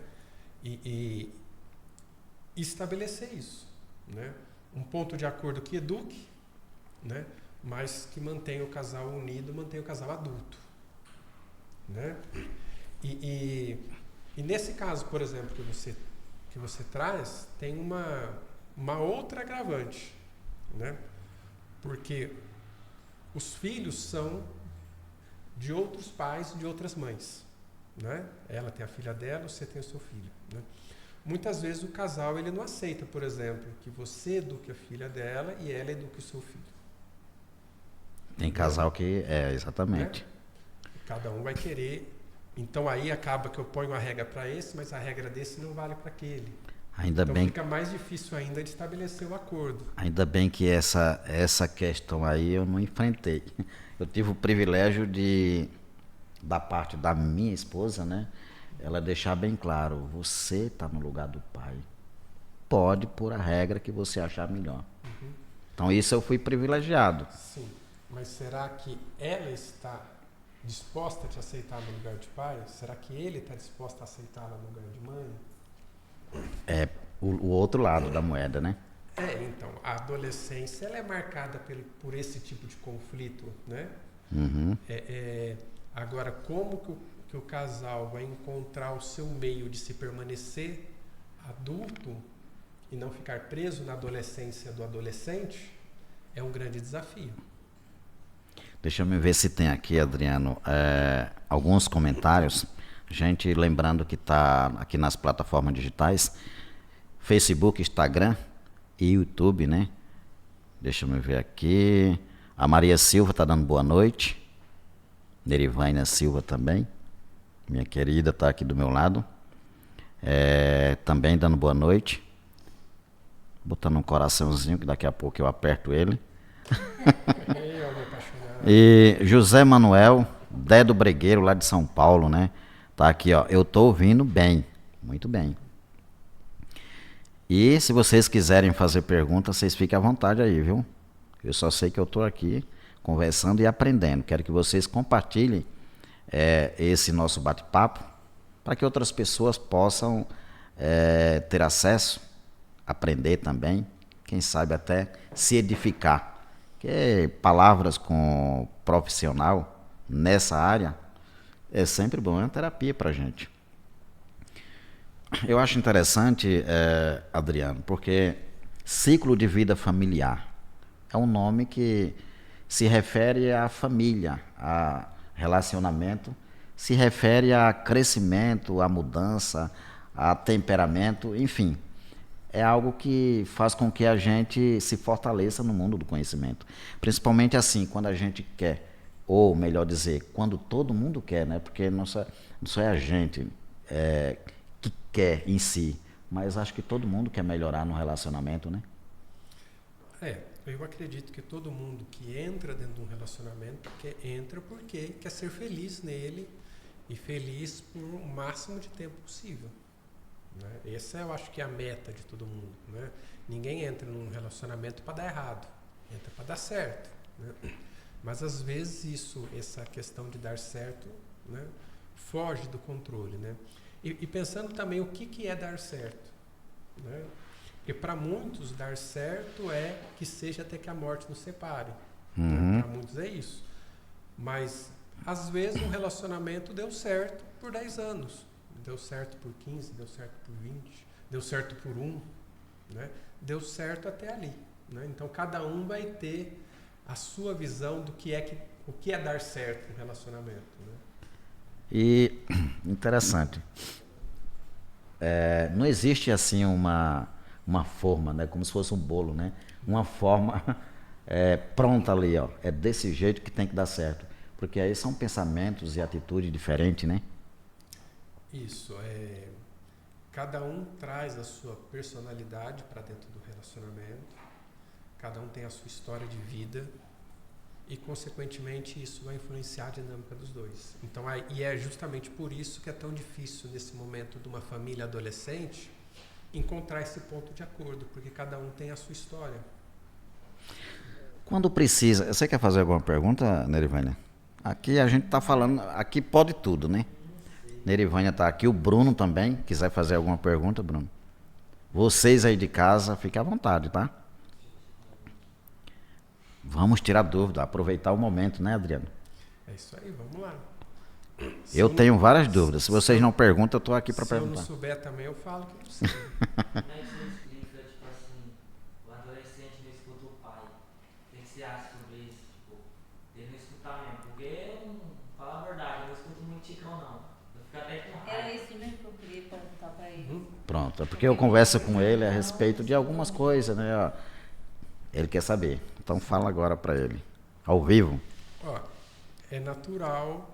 E estabelecer isso, né? Um ponto de acordo que eduque, né, mas que mantenha o casal unido, mantenha o casal adulto, né? E nesse caso, por exemplo, que você traz, tem uma outra agravante, né? Porque os filhos são de outros pais, de outras mães, né? Ela tem a filha dela, você tem o seu filho, né? Muitas vezes o casal ele não aceita, por exemplo, que você eduque a filha dela e ela eduque o seu filho. Tem casal que exatamente. Né? Cada um vai querer. Então aí acaba que eu ponho uma regra para esse, mas a regra desse não vale para aquele. Ainda então bem, fica mais difícil ainda de estabelecer o acordo. ainda bem que essa questão aí eu não enfrentei. Eu tive o privilégio da parte da minha esposa, né? Ela deixar bem claro, você está no lugar do pai. Pode pôr a regra que você achar melhor. Uhum. Então isso eu fui privilegiado. Sim, mas será que ela está disposta a te aceitar no lugar de pai? Será que ele está disposto a aceitá-la no lugar de mãe? É o outro lado da moeda, né? Então, a adolescência ela é marcada por esse tipo de conflito, né? Uhum. Agora, como que o casal vai encontrar o seu meio de se permanecer adulto e não ficar preso na adolescência do adolescente é um grande desafio. Deixa eu ver se tem aqui, Adriano, alguns comentários. Gente, lembrando que está aqui nas plataformas digitais, Facebook, Instagram e YouTube, né? Deixa eu ver aqui. A Maria Silva está dando boa noite. Nerivaina Silva também. Minha querida está aqui do meu lado. Também dando boa noite. Botando um coraçãozinho, que daqui a pouco eu aperto ele. E José Manuel, Dedo Bregueiro, lá de São Paulo, né? Tá aqui, ó. Eu tô ouvindo bem. Muito bem. E se vocês quiserem fazer perguntas, vocês fiquem à vontade aí, viu? Eu só sei que eu tô aqui conversando e aprendendo. Quero que vocês compartilhem esse nosso bate-papo para que outras pessoas possam ter acesso, aprender também, quem sabe até se edificar. Porque palavras com profissional nessa área é sempre bom, é uma terapia para a gente. Eu acho interessante, Adriano, porque ciclo de vida familiar é um nome que se refere à família, a relacionamento, se refere a crescimento, a mudança, a temperamento, enfim. É algo que faz com que a gente se fortaleça no mundo do conhecimento. Principalmente assim, quando a gente quer, ou melhor dizer, quando todo mundo quer, né? Porque não só é a gente que quer em si, mas acho que todo mundo quer melhorar no relacionamento, né? Eu acredito que todo mundo que entra dentro de um relacionamento entra porque quer ser feliz nele e feliz por o máximo de tempo possível. Né? Essa eu acho que é a meta de todo mundo. Né? Ninguém entra num relacionamento para dar errado, entra para dar certo. Né? Mas às vezes essa questão de dar certo, né, foge do controle. Né? E pensando também o que é dar certo. Né? Porque para muitos dar certo é que seja até que a morte nos separe. Uhum. Para muitos é isso. Mas às vezes um relacionamento deu certo por 10 anos. Deu certo por 15, deu certo por 20, deu certo por 1, né? Deu certo até ali. Né? Então cada um vai ter a sua visão do que é dar certo no relacionamento. Né? E interessante. Não existe assim uma forma, né? Como se fosse um bolo, né? Uma forma pronta ali, ó. É desse jeito que tem que dar certo. Porque aí são pensamentos e atitudes diferentes, né? Isso, cada um traz a sua personalidade para dentro do relacionamento, cada um tem a sua história de vida e, consequentemente, isso vai influenciar a dinâmica dos dois. Então, e é justamente por isso que é tão difícil, nesse momento de uma família adolescente, encontrar esse ponto de acordo, porque cada um tem a sua história. Quando precisa, você quer fazer alguma pergunta, Nerivânia? Aqui a gente está falando, aqui pode tudo, né? Nerivânia está aqui, o Bruno também, quiser fazer alguma pergunta, Bruno. Vocês aí de casa, fiquem à vontade, tá? Vamos tirar dúvida, aproveitar o momento, né, Adriano? É isso aí, vamos lá. Eu tenho várias dúvidas. Se vocês não perguntam, eu estou aqui para perguntar. Se eu não souber também, eu falo que não sei. Como é que você explica, tipo assim, o adolescente não escuta o pai? O que você acha sobre isso? Tipo, ele não escutar mesmo. Porque, fala a verdade, eu não escuto muito Ticão, não. Eu fico até com raiva. Era isso mesmo que eu queria perguntar para ele. Pronto, é porque eu converso com ele a respeito de algumas coisas, né? Ó, ele quer saber. Então fala agora para ele. Ao vivo. Ó, é natural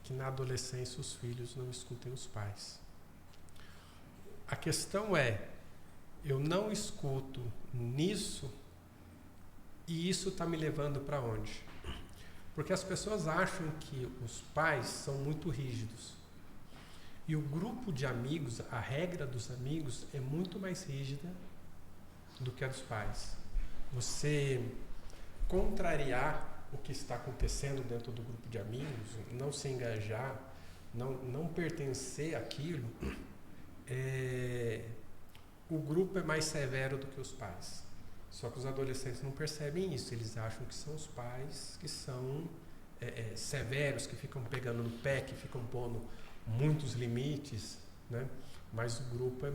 que na adolescência os filhos não escutem os pais. A questão é, eu não escuto nisso e isso está me levando para onde? Porque as pessoas acham que os pais são muito rígidos. E o grupo de amigos, a regra dos amigos é muito mais rígida do que a dos pais. Você contrariar o que está acontecendo dentro do grupo de amigos, não se engajar, não pertencer àquilo, o grupo é mais severo do que os pais. Só que os adolescentes não percebem isso, eles acham que são os pais que são severos, que ficam pegando no pé, que ficam pondo muitos limites, né? Mas o grupo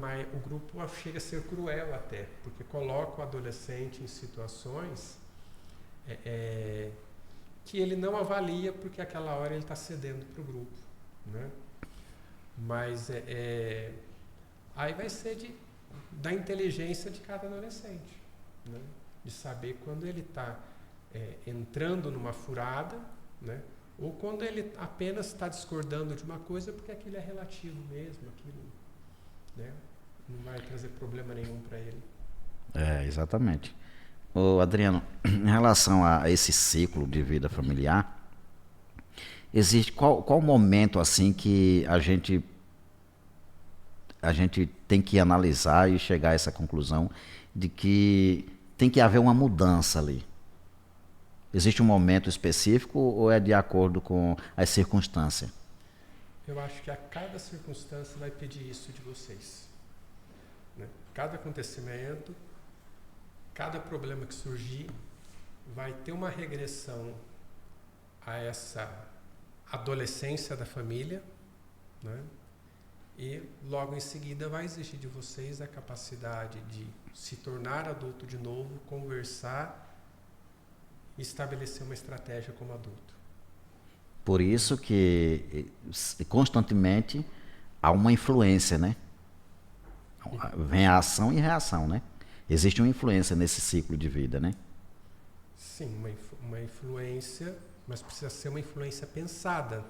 chega a ser cruel até, porque coloca o adolescente em situações que ele não avalia porque aquela hora ele está cedendo para o grupo, né? Mas aí vai ser da inteligência de cada adolescente, né? De saber quando ele está entrando numa furada, né? Ou quando ele apenas está discordando de uma coisa porque aquilo é relativo mesmo, aquilo, né? Não vai trazer problema nenhum para ele. Exatamente. Ô, Adriano, em relação a esse ciclo de vida familiar, existe qual momento assim que a gente tem que analisar e chegar a essa conclusão de que tem que haver uma mudança ali? Existe um momento específico ou é de acordo com as circunstâncias? Eu acho que a cada circunstância vai pedir isso de vocês, né? Cada acontecimento, cada problema que surgir, vai ter uma regressão a essa adolescência da família, né? E logo em seguida vai exigir de vocês a capacidade de se tornar adulto de novo, conversar e estabelecer uma estratégia como adulto. Por isso que constantemente há uma influência, né? Vem a ação e reação, né? Existe uma influência nesse ciclo de vida, né? Sim, uma influência, mas precisa ser uma influência pensada.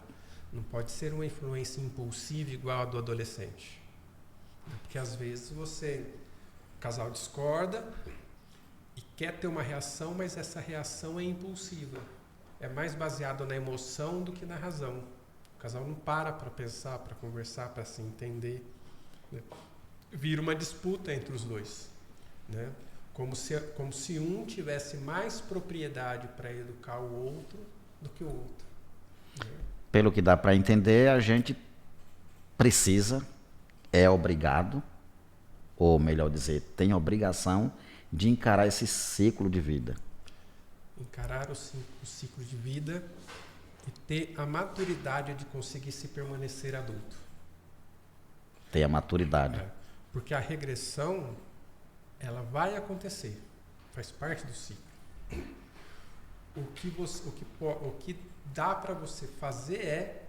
Não pode ser uma influência impulsiva igual a do adolescente. Porque às vezes o casal discorda e quer ter uma reação, mas essa reação é impulsiva. É mais baseado na emoção do que na razão. O casal não para pensar, para conversar, para se entender, né? Vira uma disputa entre os dois, né? Como se um tivesse mais propriedade para educar o outro do que o outro, né? Pelo que dá para entender, a gente precisa, é obrigado, ou melhor dizer, tem obrigação de encarar esse ciclo de vida. Encarar o ciclo de vida e ter a maturidade de conseguir se permanecer adulto. Ter a maturidade. Porque a regressão, ela vai acontecer, faz parte do ciclo. O que dá para você fazer é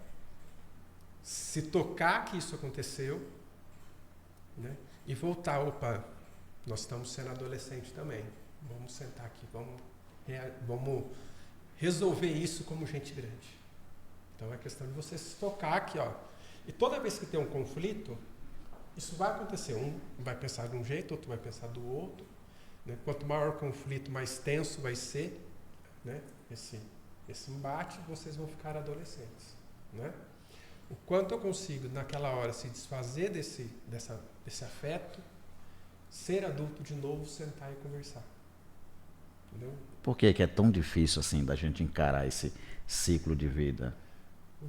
se tocar que isso aconteceu, né? E voltar, nós estamos sendo adolescentes também, vamos sentar aqui, vamos resolver isso como gente grande. Então é questão de você se tocar aqui, ó. E toda vez que tem um conflito, isso vai acontecer. Um vai pensar de um jeito, outro vai pensar do outro, né? Quanto maior o conflito, mais tenso vai ser, né? Esse embate, vocês vão ficar adolescentes, né? O quanto eu consigo naquela hora se desfazer desse afeto, ser adulto de novo, sentar e conversar. Entendeu? Por que é tão difícil assim da gente encarar esse ciclo de vida?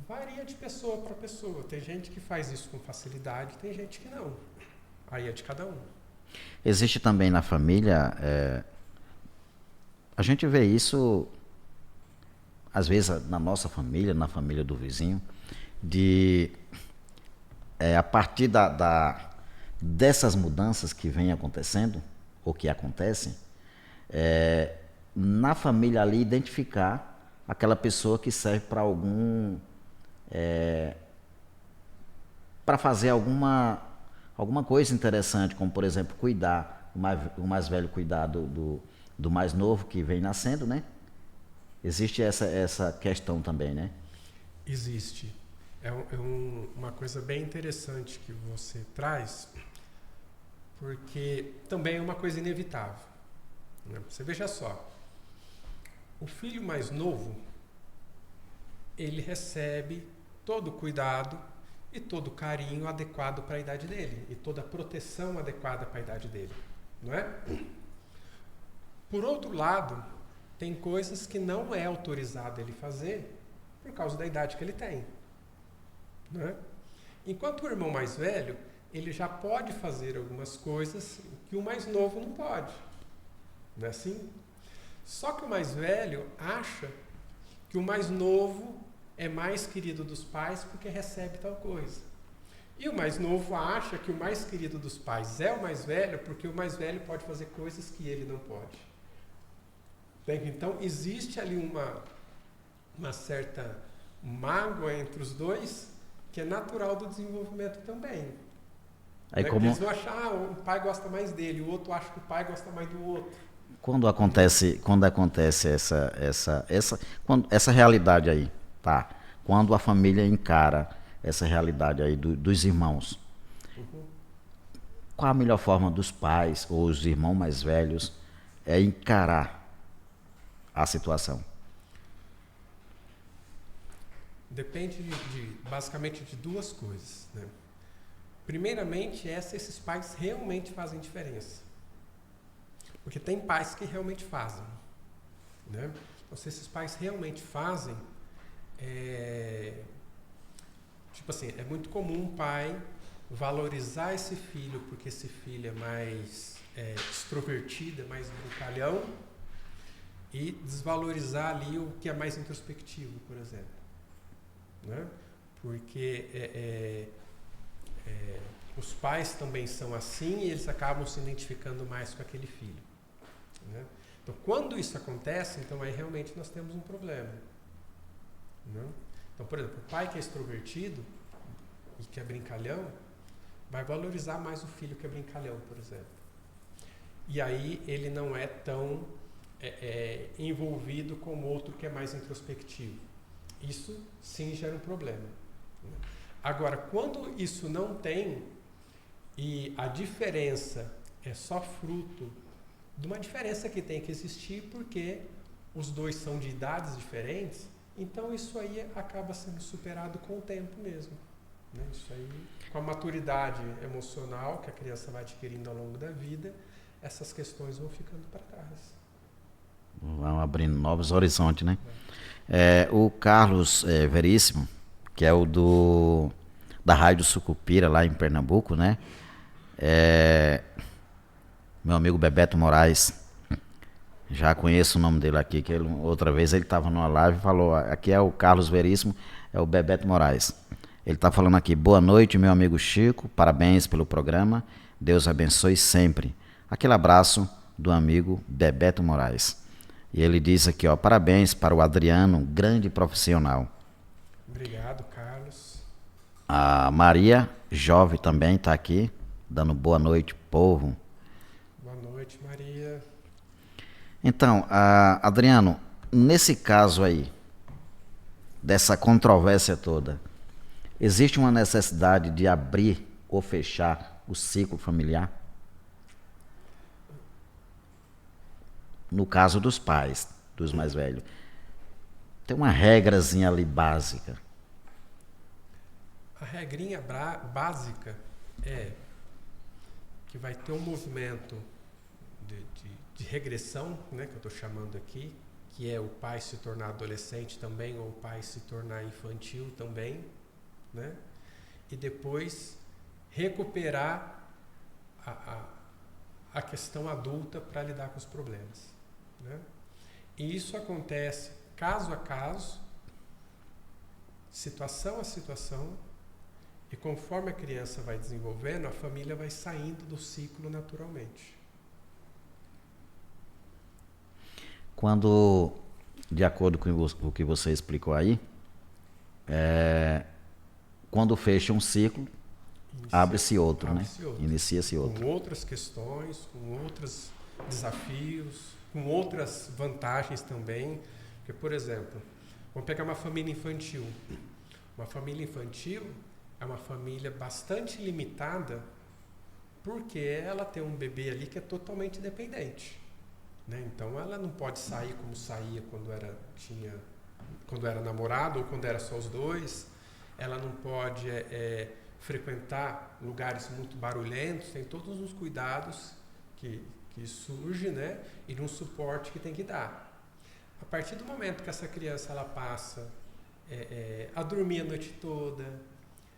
Varia de pessoa para pessoa. Tem gente que faz isso com facilidade, tem gente que não. Aí é de cada um. Existe também na família, a gente vê isso às vezes na nossa família, na família do vizinho, de a partir dessas mudanças que vêm acontecendo, ou que acontecem, na família ali identificar aquela pessoa que serve para para fazer alguma coisa interessante, como por exemplo cuidar, o mais velho cuidar do mais novo que vem nascendo, né? Existe essa questão também, né? Existe. Uma coisa bem interessante que você traz, porque também é uma coisa inevitável, né? Você veja só, o filho mais novo, ele recebe todo o cuidado e todo o carinho adequado para a idade dele, e toda a proteção adequada para a idade dele, não é? Por outro lado, tem coisas que não é autorizado ele fazer por causa da idade que ele tem, não é? Enquanto o irmão mais velho, ele já pode fazer algumas coisas que o mais novo não pode, não é assim? Só que o mais velho acha que o mais novo é mais querido dos pais porque recebe tal coisa. E o mais novo acha que o mais querido dos pais é o mais velho porque o mais velho pode fazer coisas que ele não pode. Então, existe ali uma certa mágoa entre os dois que é natural do desenvolvimento também. Aí como... Eles vão achar, o pai gosta mais dele, o outro acha que o pai gosta mais do outro. Quando acontece essa realidade aí, tá? Quando a família encara essa realidade aí dos irmãos, qual a melhor forma dos pais ou os irmãos mais velhos encarar a situação? Depende basicamente de duas coisas, né? Primeiramente, se esses pais realmente fazem diferença. Porque tem pais que realmente fazem, né? Então, se esses pais realmente fazem, tipo assim, é muito comum um pai valorizar esse filho porque esse filho é mais extrovertido, é mais brincalhão, e desvalorizar ali o que é mais introspectivo, por exemplo, né? Porque os pais também são assim e eles acabam se identificando mais com aquele filho, né? Então, quando isso acontece, então aí realmente nós temos um problema, né? Então, por exemplo, o pai que é extrovertido e que é brincalhão vai valorizar mais o filho que é brincalhão, por exemplo. E aí ele não é tão envolvido com o outro que é mais introspectivo. Isso sim gera um problema, né? Agora, quando isso não tem e a diferença é só fruto de uma diferença que tem que existir porque os dois são de idades diferentes, então isso aí acaba sendo superado com o tempo mesmo, né? Isso aí, com a maturidade emocional que a criança vai adquirindo ao longo da vida, essas questões vão ficando para trás. Vão abrindo novos horizontes, né? O Carlos Veríssimo, que é o da Rádio Sucupira, lá em Pernambuco, né? Meu amigo Bebeto Moraes, já conheço o nome dele aqui, que outra vez ele estava numa live e falou, aqui é o Carlos Veríssimo, é o Bebeto Moraes. Ele está falando aqui, boa noite, meu amigo Chico, parabéns pelo programa, Deus abençoe sempre. Aquele abraço do amigo Bebeto Moraes. E ele diz aqui, ó, parabéns para o Adriano, grande profissional. Obrigado, Carlos. A Maria Jove também está aqui, dando boa noite, povo. Boa noite, Maria. Então, Adriano, nesse caso aí, dessa controvérsia toda, existe uma necessidade de abrir ou fechar o ciclo familiar? No caso dos pais, dos mais velhos. Tem uma regrazinha ali básica. A regrinha básica é que vai ter um movimento de regressão, né, que eu estou chamando aqui, que é o pai se tornar adolescente também, ou o pai se tornar infantil também, né? E depois recuperar a questão adulta para lidar com os problemas, né? E isso acontece caso a caso, situação a situação, e conforme a criança vai desenvolvendo, a família vai saindo do ciclo naturalmente. Quando, de acordo com o que você explicou aí, quando fecha um ciclo, abre-se outro, né? Inicia-se outro. Com outras questões, com outros desafios, com outras vantagens também. Porque, por exemplo, vamos pegar uma família infantil. Uma família infantil é uma família bastante limitada porque ela tem um bebê ali que é totalmente dependente, né? Então ela não pode sair como saía quando era namorado ou quando era só os dois. Ela não pode frequentar lugares muito barulhentos. Tem todos os cuidados que surgem, né? E um suporte que tem que dar. A partir do momento que essa criança ela passa a dormir a noite toda,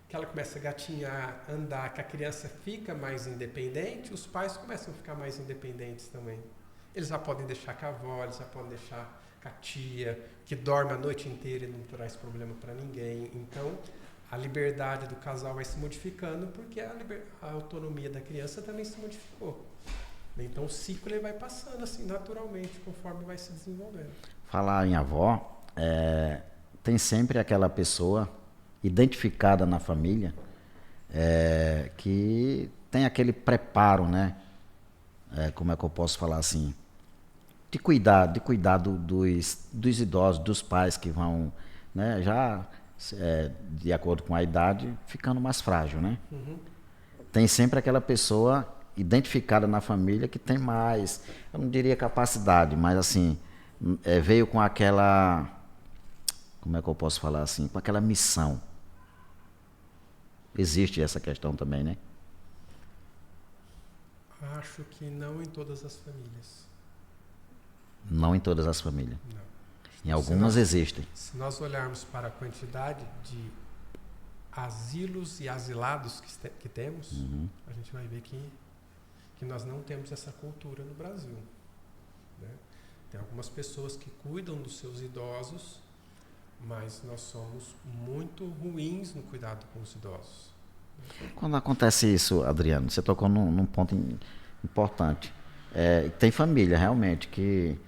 que ela começa a gatinhar, andar, que a criança fica mais independente, os pais começam a ficar mais independentes também. Eles já podem deixar com a avó, eles já podem deixar com a tia, que dorme a noite inteira e não traz problema para ninguém. Então, a liberdade do casal vai se modificando porque a autonomia da criança também se modificou. Então, o ciclo ele vai passando assim naturalmente, conforme vai se desenvolvendo. Falar em avó, tem sempre aquela pessoa identificada na família que tem aquele preparo, né? Como é que eu posso falar assim? De cuidar dos idosos, dos pais que vão, né? Já de acordo com a idade, ficando mais frágil, né? Uhum. Tem sempre aquela pessoa identificada na família que tem mais, eu não diria capacidade, mas assim, veio com aquela, como é que eu posso falar assim, com aquela missão. Existe essa questão também, né? Acho que não em todas as famílias. Não em todas as famílias. Não. Em algumas existem. Se nós olharmos para a quantidade de asilos e asilados que temos, a gente vai ver que nós não temos essa cultura no Brasil, né? Tem algumas pessoas que cuidam dos seus idosos, mas nós somos muito ruins no cuidado com os idosos. Quando acontece isso, Adriano, você tocou num ponto importante. Tem família realmente que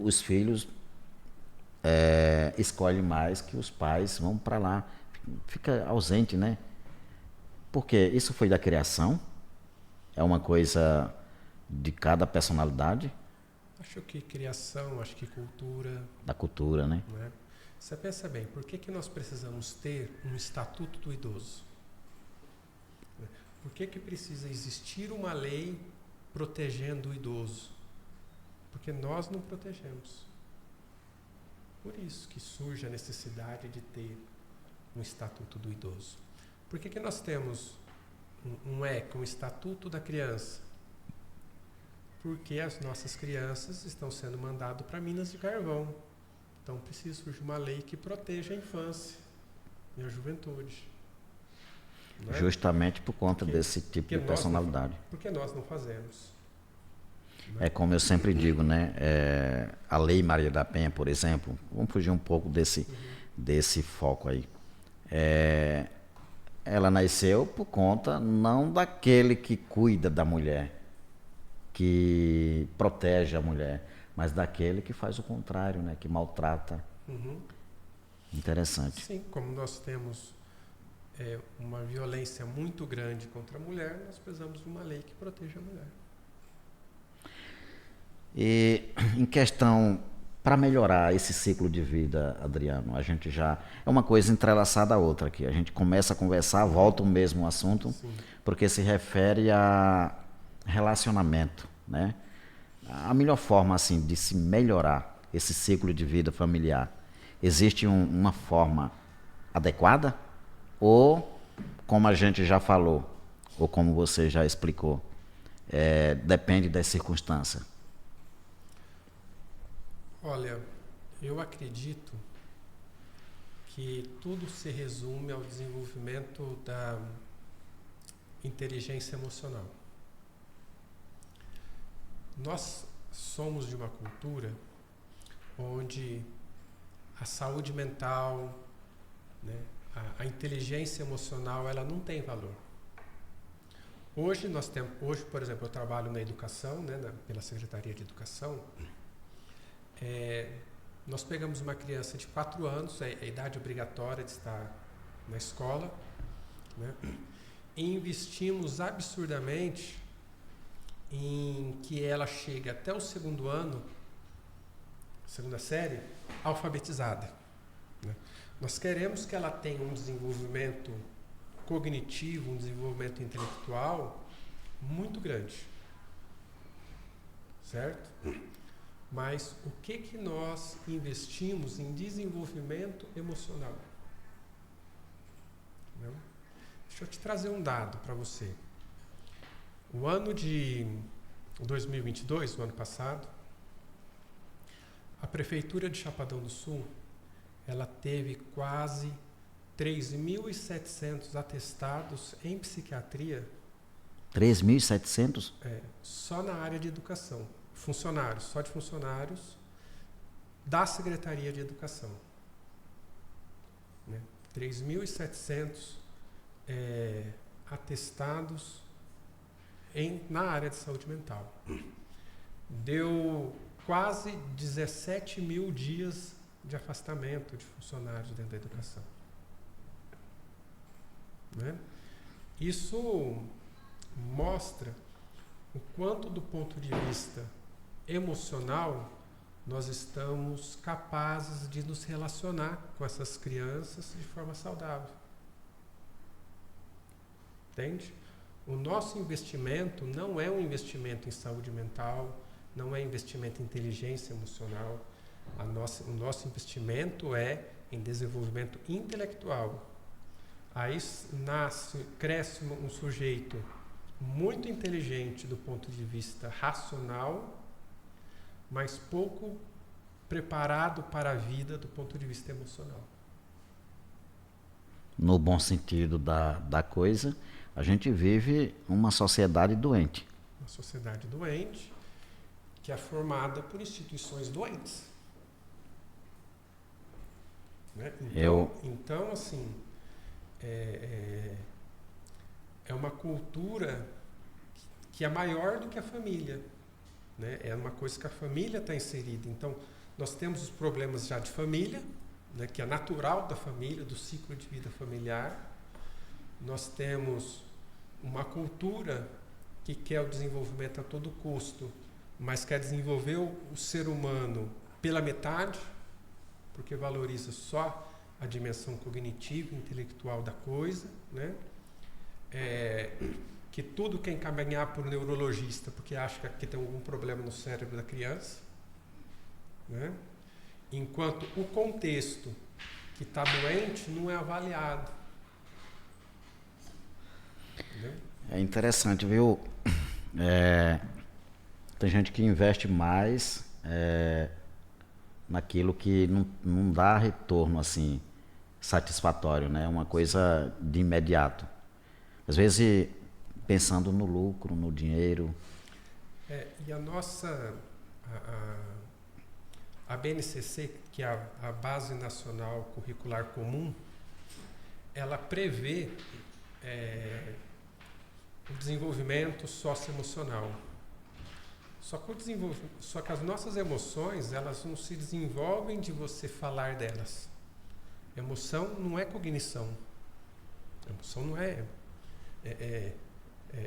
os filhos escolhem mais que os pais vão para lá, fica ausente, né? Porque isso foi da criação, é uma coisa de cada personalidade. Acho que criação, acho que cultura. Da cultura, né? Né? Você pensa bem, por que nós precisamos ter um estatuto do idoso? Por que precisa existir uma lei protegendo o idoso? Porque nós não protegemos. Por isso que surge a necessidade de ter um estatuto do idoso. Por que nós temos um estatuto da criança? Porque as nossas crianças estão sendo mandadas para minas de carvão. Então precisa surgir uma lei que proteja a infância e a juventude. Né? Justamente por conta desse tipo de personalidade. Porque nós não fazemos. É como eu sempre digo, né? A Lei Maria da Penha, por exemplo, vamos fugir um pouco desse foco aí. Ela nasceu por conta não daquele que cuida da mulher, que protege a mulher, mas daquele que faz o contrário, né? Que maltrata. Interessante. Sim, como nós temos uma violência muito grande contra a mulher, nós precisamos de uma lei que proteja a mulher. E em questão, para melhorar esse ciclo de vida, Adriano, a gente já... É uma coisa entrelaçada à outra aqui. A gente começa a conversar, volta o mesmo assunto, Sim. Porque se refere a relacionamento, né? A melhor forma, assim, de se melhorar esse ciclo de vida familiar, existe uma forma adequada? Ou, como a gente já falou, ou como você já explicou, depende das circunstâncias? Olha, eu acredito que tudo se resume ao desenvolvimento da inteligência emocional. Nós somos de uma cultura onde a saúde mental, né? A inteligência emocional, ela não tem valor. Hoje, por exemplo, eu trabalho na educação, né, pela Secretaria de Educação. Nós pegamos uma criança de 4 anos, a idade obrigatória de estar na escola, né, e investimos absurdamente em que ela chegue até o 2º ano, 2ª série, alfabetizada, né? Nós queremos que ela tenha um desenvolvimento cognitivo, um desenvolvimento intelectual muito grande, certo? Mas o que nós investimos em desenvolvimento emocional? Não? Deixa eu te trazer um dado para você. O ano de 2022, o ano passado, a Prefeitura de Chapadão do Sul, ela teve quase 3.700 atestados em psiquiatria. 3.700? Só na área de educação. Funcionários, só de funcionários da Secretaria de Educação. Né? 3.700 atestados na área de saúde mental. Deu quase 17 mil dias de afastamento de funcionários dentro da educação. Né? Isso mostra o quanto, do ponto de vista emocional, nós estamos capazes de nos relacionar com essas crianças de forma saudável. Entende? O nosso investimento não é um investimento em saúde mental, não é investimento em inteligência emocional. O nosso investimento é em desenvolvimento intelectual. Aí cresce um sujeito muito inteligente do ponto de vista racional, mas pouco preparado para a vida do ponto de vista emocional. No bom sentido da coisa, a gente vive uma sociedade doente. Uma sociedade doente que é formada por instituições doentes. Né? Então, assim, é uma cultura que é maior do que a família. Né? É uma coisa que a família está inserida. Então, nós temos os problemas já de família, né, que é natural da família, do ciclo de vida familiar. Nós temos uma cultura que quer o desenvolvimento a todo custo, mas quer desenvolver o ser humano pela metade, porque valoriza só a dimensão cognitiva e intelectual da coisa, né? Que tudo quer encaminhar para o neurologista porque acha que tem algum problema no cérebro da criança, né? Enquanto o contexto que está doente não é avaliado. Entendeu? É interessante, viu? Tem gente que investe mais naquilo que não dá retorno assim satisfatório, né? Uma coisa de imediato. Às vezes pensando no lucro, no dinheiro. E a nossa a BNCC, que é a Base Nacional Curricular Comum, ela prevê o desenvolvimento socioemocional. Só que as nossas emoções, elas não se desenvolvem de você falar delas. Emoção não é cognição. Emoção não é...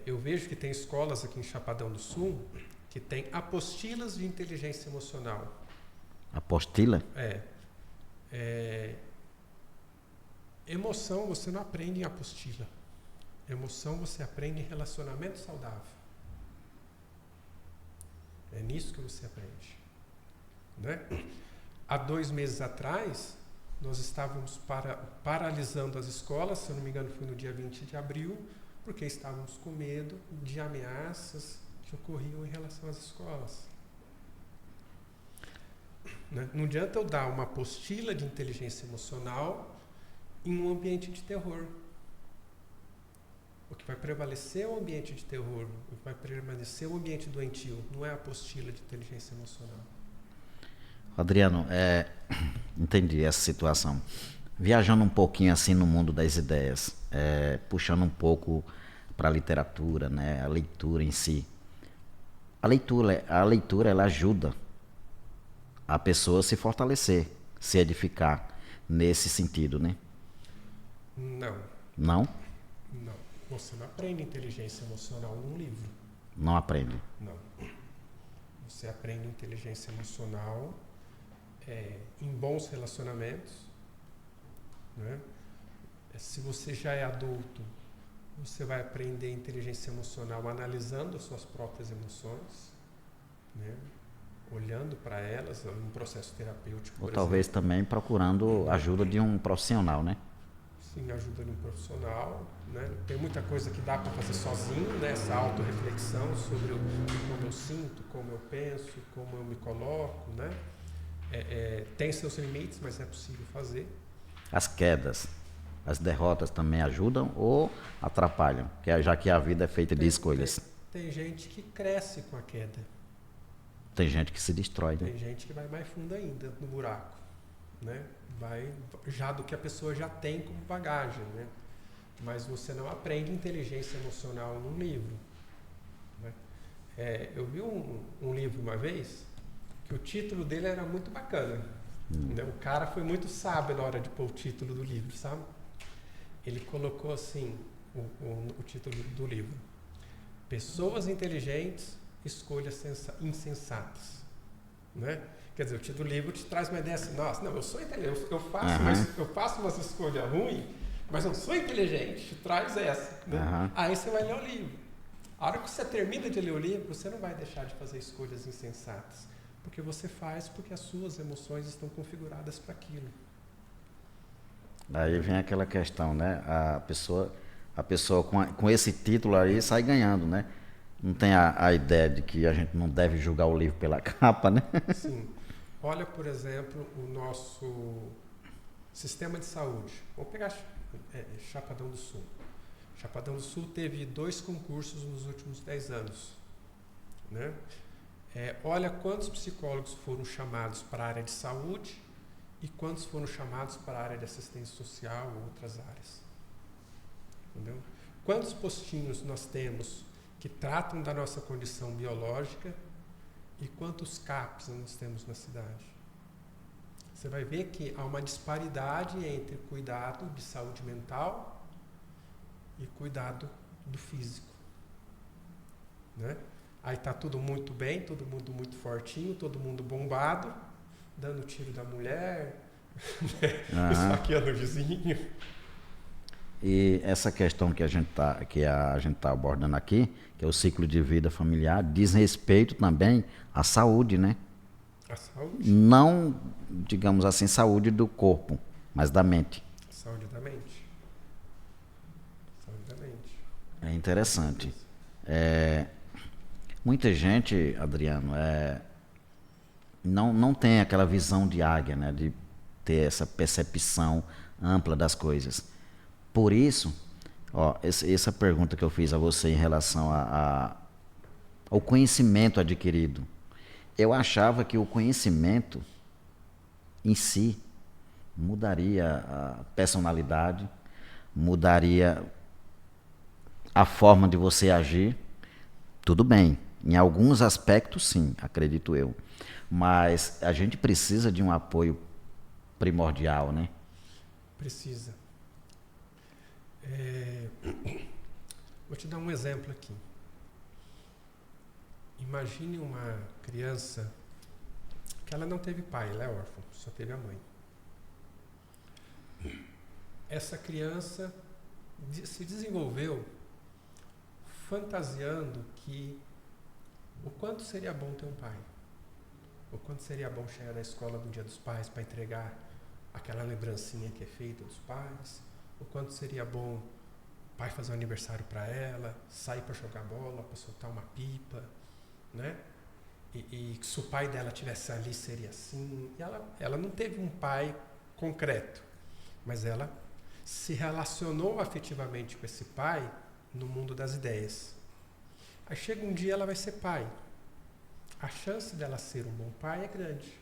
eu vejo que tem escolas aqui em Chapadão do Sul que tem apostilas de inteligência emocional. Apostila? Emoção você não aprende em apostila. Emoção você aprende em relacionamento saudável. É nisso que você aprende. Né? Há 2 meses atrás, nós estávamos paralisando as escolas, se eu não me engano foi no dia 20 de abril, porque estávamos com medo de ameaças que ocorriam em relação às escolas. Né? Não adianta eu dar uma apostila de inteligência emocional em um ambiente de terror. O que vai prevalecer é o ambiente de terror, o que vai prevalecer é o ambiente doentio, não é a apostila de inteligência emocional. Adriano, entendi essa situação. viajando um pouquinho assim no mundo das ideias, puxando um pouco para a literatura, né, a leitura em si. A leitura ela ajuda a pessoa a se fortalecer, se edificar nesse sentido, né? Não, Não? não. Você não aprende inteligência emocional num livro. Não aprende. Não. Você aprende inteligência emocional em bons relacionamentos, né? Se você já é adulto, você vai aprender inteligência emocional analisando as suas próprias emoções, né? Olhando para elas, um processo terapêutico. Ou por talvez exemplo. também procurando ajuda de um profissional, né? Sim, ajuda de um profissional, né? Tem muita coisa que dá para fazer sozinho, né? Essa autorreflexão sobre como eu sinto, como eu penso, como eu me coloco, né? Tem seus limites, mas é possível fazer. As quedas, as derrotas também ajudam ou atrapalham? Já que a vida é feita de escolhas. Tem gente que cresce com a queda. Tem gente que se destrói, né? Tem gente que vai mais fundo ainda no buraco, né? Vai já do que a pessoa já tem como bagagem, né? Mas você não aprende inteligência emocional num livro, né? Eu vi um livro uma vez que o título dele era muito bacana, né? O cara foi muito sábio na hora de pôr o título do livro, sabe? Ele colocou assim o título do livro: Pessoas inteligentes, escolhas insensatas, né? Quer dizer, o título do livro te traz uma ideia assim: nossa, não, eu sou inteligente, eu faço umas escolhas ruins, mas eu sou inteligente, te traz essa, né? Aí você vai ler o livro. A hora que você termina de ler o livro, você não vai deixar de fazer escolhas insensatas, porque você faz porque as suas emoções estão configuradas para aquilo. Aí vem aquela questão, né? A pessoa com esse título aí sai ganhando, né? Não tem a ideia de que a gente não deve julgar o livro pela capa, né? Sim. Olha, por exemplo, o nosso sistema de saúde. Vamos pegar Chapadão do Sul. Chapadão do Sul teve 2 concursos nos últimos 10 anos, né? Olha quantos psicólogos foram chamados para a área de saúde e quantos foram chamados para a área de assistência social ou outras áreas. Entendeu? Quantos postinhos nós temos que tratam da nossa condição biológica e quantos CAPs nós temos na cidade? Você vai ver que há uma disparidade entre cuidado de saúde mental e cuidado do físico, né? Aí está tudo muito bem, todo mundo muito fortinho, todo mundo bombado, dando tiro da mulher, esfaqueando o vizinho. E essa questão que a gente tá abordando aqui, que é o ciclo de vida familiar, diz respeito também à saúde, né? A saúde? Não, digamos assim, saúde do corpo, mas da mente. Saúde da mente. Saúde da mente. É interessante. Muita gente, Adriano, não tem aquela visão de águia, né? De ter essa percepção ampla das coisas. Por isso, essa pergunta que eu fiz a você em relação ao conhecimento adquirido, eu achava que o conhecimento em si mudaria a personalidade, mudaria a forma de você agir. Tudo bem, em alguns aspectos sim, acredito eu, mas a gente precisa de um apoio primordial, né? Precisa. Vou te dar um exemplo aqui. Imagine uma criança que ela não teve pai, ela é órfã, só teve a mãe. Essa criança se desenvolveu fantasiando que o quanto seria bom ter um pai, o quanto seria bom chegar na escola do Dia dos Pais para entregar aquela lembrancinha que é feita dos pais, o quanto seria bom o pai fazer um aniversário para ela, sair para jogar bola, para soltar uma pipa, né? E se o pai dela tivesse ali seria assim. E ela não teve um pai concreto, mas ela se relacionou afetivamente com esse pai no mundo das ideias. Aí chega um dia ela vai ser pai. A chance dela ser um bom pai é grande.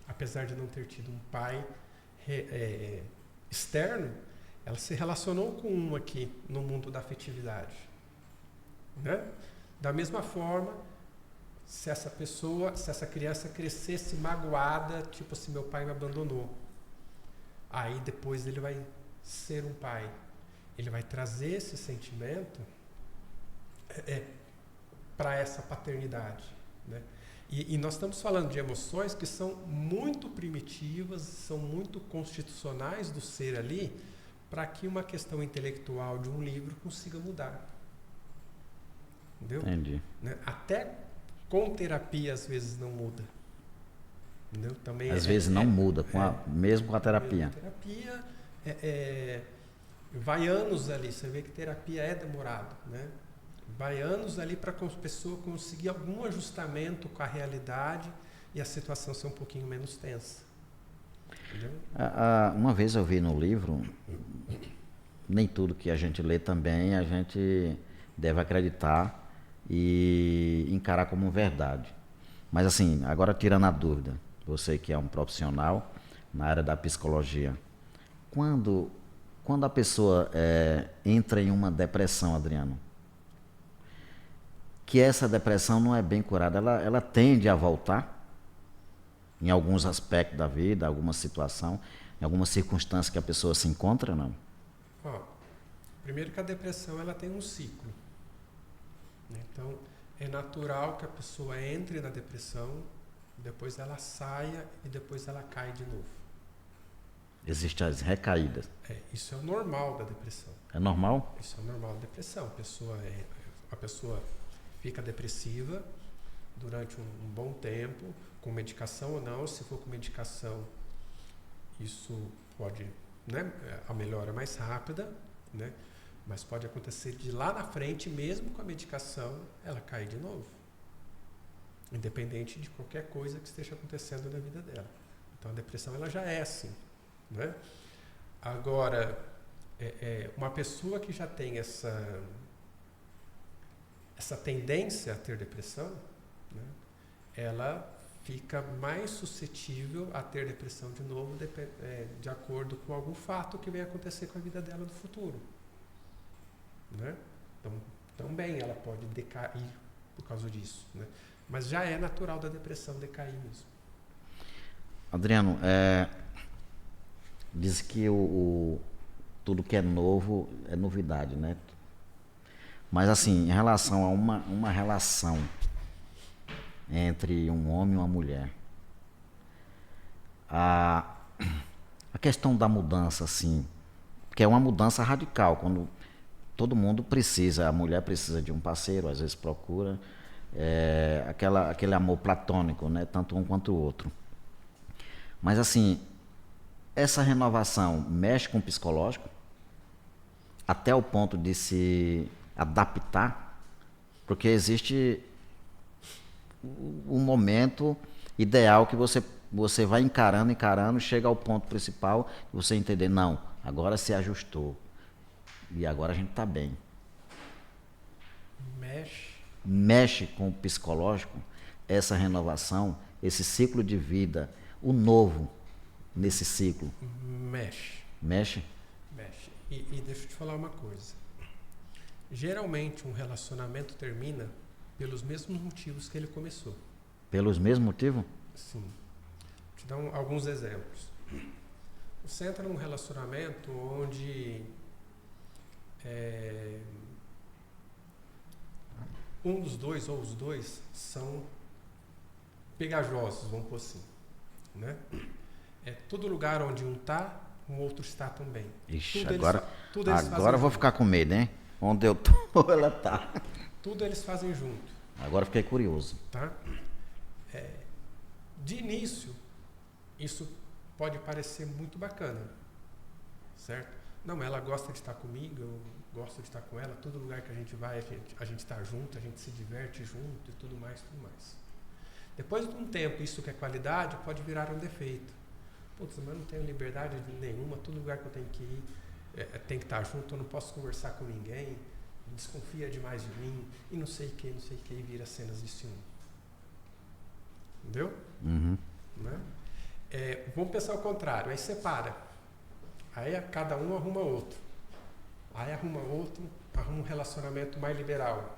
Apesar de não ter tido um pai externo, ela se relacionou com um aqui no mundo da afetividade. Né? Da mesma forma, se essa criança crescesse magoada, tipo assim, meu pai me abandonou. Aí depois ele vai ser um pai. Ele vai trazer esse sentimento para essa paternidade. Né? E nós estamos falando de emoções que são muito primitivas, são muito constitucionais do ser ali, para que uma questão intelectual de um livro consiga mudar. Entendeu? Entendi. Né? Até com terapia às vezes não muda. Entendeu? Também Às vezes não muda, mesmo com a terapia. Terapia vai anos ali, você vê que terapia é demorado, né? Vai anos ali para a pessoa conseguir algum ajustamento com a realidade e a situação ser um pouquinho menos tensa. Entendeu? Uma vez eu vi no livro, nem tudo que a gente lê também a gente deve acreditar e encarar como verdade. Mas assim, agora tirando a dúvida, você que é um profissional na área da psicologia, quando a pessoa entra em uma depressão, Adriano, que essa depressão não é bem curada, ela tende a voltar em alguns aspectos da vida, alguma situação, em alguma circunstância que a pessoa se encontra, não? Primeiro que a depressão ela tem um ciclo. Então, é natural que a pessoa entre na depressão, depois ela saia e depois ela cai de novo. Existem as recaídas. Isso é o normal da depressão. É normal? Isso é o normal da depressão. A pessoa fica depressiva durante um bom tempo, com medicação ou não. Se for com medicação, isso pode, né, a melhora é mais rápida, né, mas pode acontecer de lá na frente, mesmo com a medicação, ela cair de novo. Independente de qualquer coisa que esteja acontecendo na vida dela. Então a depressão ela já é assim. Né? Agora, uma pessoa que já tem essa tendência a ter depressão, né, ela fica mais suscetível a ter depressão de novo de acordo com algum fato que venha acontecer com a vida dela no futuro. Né? Então, também ela pode decair por causa disso. Né? Mas já é natural da depressão decair mesmo. Adriano, diz que tudo que é novo é novidade, né? Mas assim, em relação a uma relação entre um homem e uma mulher, a questão da mudança, assim, que é uma mudança radical, quando todo mundo precisa, a mulher precisa de um parceiro, às vezes procura, aquele amor platônico, né? Tanto um quanto o outro. Mas assim, essa renovação mexe com o psicológico até o ponto de se adaptar, porque existe um momento ideal que você vai encarando, chega ao ponto principal e você entender, não, agora se ajustou e agora a gente está bem. Mexe com o psicológico essa renovação, esse ciclo de vida, o novo nesse ciclo. Mexe? E deixa eu te falar uma coisa. Geralmente um relacionamento termina pelos mesmos motivos que ele começou. Pelos mesmos motivos? Sim. Vou te dar alguns exemplos. Você entra num relacionamento onde um dos dois ou os dois são pegajosos, vamos pôr assim. Né? Todo lugar onde um está, o outro está também. Ixi, tudo agora eu vou ficar com medo, hein? Onde eu tô, ela tá. Tudo eles fazem junto. Agora fiquei curioso. Tá? De início, isso pode parecer muito bacana, certo? Não, ela gosta de estar comigo, eu gosto de estar com ela, todo lugar que a gente vai, a gente está junto, a gente se diverte junto e tudo mais. Depois de um tempo, isso que é qualidade pode virar um defeito. Putz, mas eu não tenho liberdade nenhuma, todo lugar que eu tenho que ir tem que estar junto, eu não posso conversar com ninguém, desconfia demais de mim, e não sei o que, e vira cenas de ciúme. Entendeu? Uhum. Né? Vamos pensar o contrário, aí separa. Aí cada um arruma outro. Aí arruma outro, arruma um relacionamento mais liberal.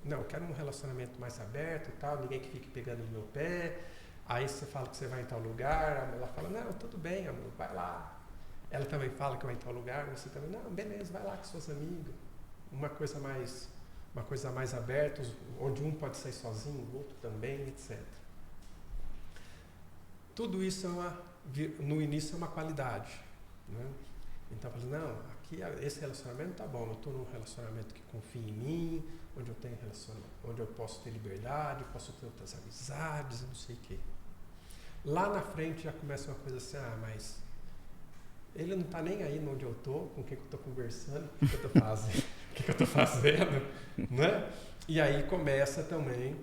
Não, eu quero um relacionamento mais aberto e tal, ninguém que fique pegando no meu pé. Aí você fala que você vai em tal lugar, ela fala, não, tudo bem, amor, vai lá. Ela também fala que vai em tal lugar, você também, não, beleza, vai lá com suas amigas. Uma coisa mais aberta, onde um pode sair sozinho, o outro também, etc. Tudo isso no início é uma qualidade. Né? Então, eu falei, não, aqui esse relacionamento tá bom, eu estou num relacionamento que confia em mim, onde eu tenho onde eu posso ter liberdade, posso ter outras amizades, não sei o quê. Lá na frente já começa uma coisa assim, mas ele não está nem aí onde eu estou, com quem eu estou conversando, o que eu estou fazendo, o que eu estou fazendo, né? E aí começa também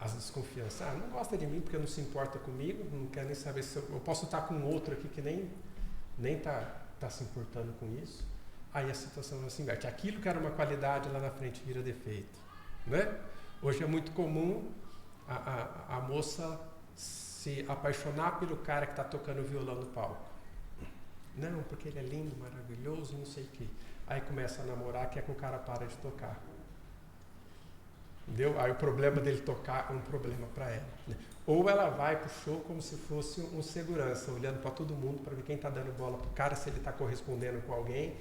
as desconfianças. Não gosta de mim porque não se importa comigo, não quer nem saber se eu posso estar com outro aqui que nem tá se importando com isso. Aí a situação não se inverte. Aquilo que era uma qualidade lá na frente vira defeito. Né? Hoje é muito comum a moça se apaixonar pelo cara que está tocando violão no palco. Não, porque ele é lindo, maravilhoso, não sei o quê. Aí começa a namorar, quer que o cara pare de tocar. Entendeu? Aí o problema dele tocar é um problema para ela. Né? Ou ela vai pro show como se fosse um segurança, olhando para todo mundo para ver quem está dando bola pro cara, se ele está correspondendo com alguém.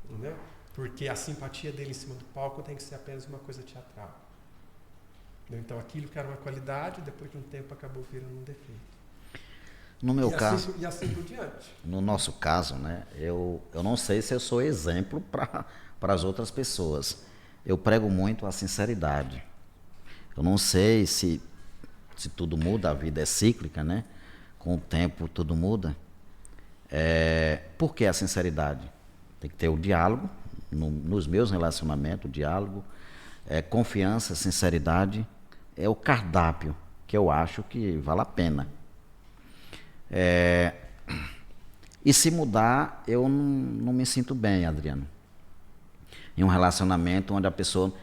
Entendeu? Porque a simpatia dele em cima do palco tem que ser apenas uma coisa teatral. Então aquilo que era uma qualidade, depois de um tempo acabou virando um defeito. No meu caso, e assim por diante. No nosso caso, né, eu não sei se eu sou exemplo para as outras pessoas. Eu prego muito a sinceridade. Eu não sei se tudo muda, a vida é cíclica, né? Com o tempo tudo muda. Por que a sinceridade? Tem que ter o diálogo, nos meus relacionamentos, o diálogo, confiança, sinceridade, é o cardápio que eu acho que vale a pena. E se mudar, eu não me sinto bem, Adriano. Em um relacionamento onde a pessoa...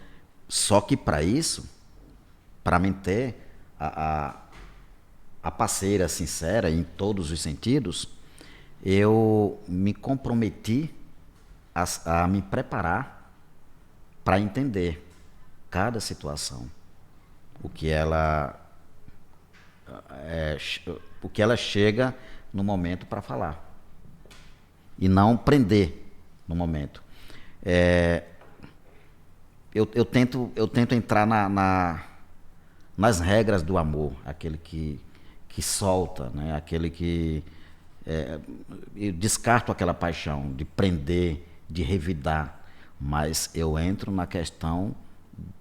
Só que para isso, para manter a parceira sincera em todos os sentidos, eu me comprometi a me preparar para entender cada situação. O que ela chega no momento para falar. E não prender no momento. Eu tento entrar nas regras do amor, aquele que solta, né? Aquele que... eu descarto aquela paixão de prender, de revidar, mas eu entro na questão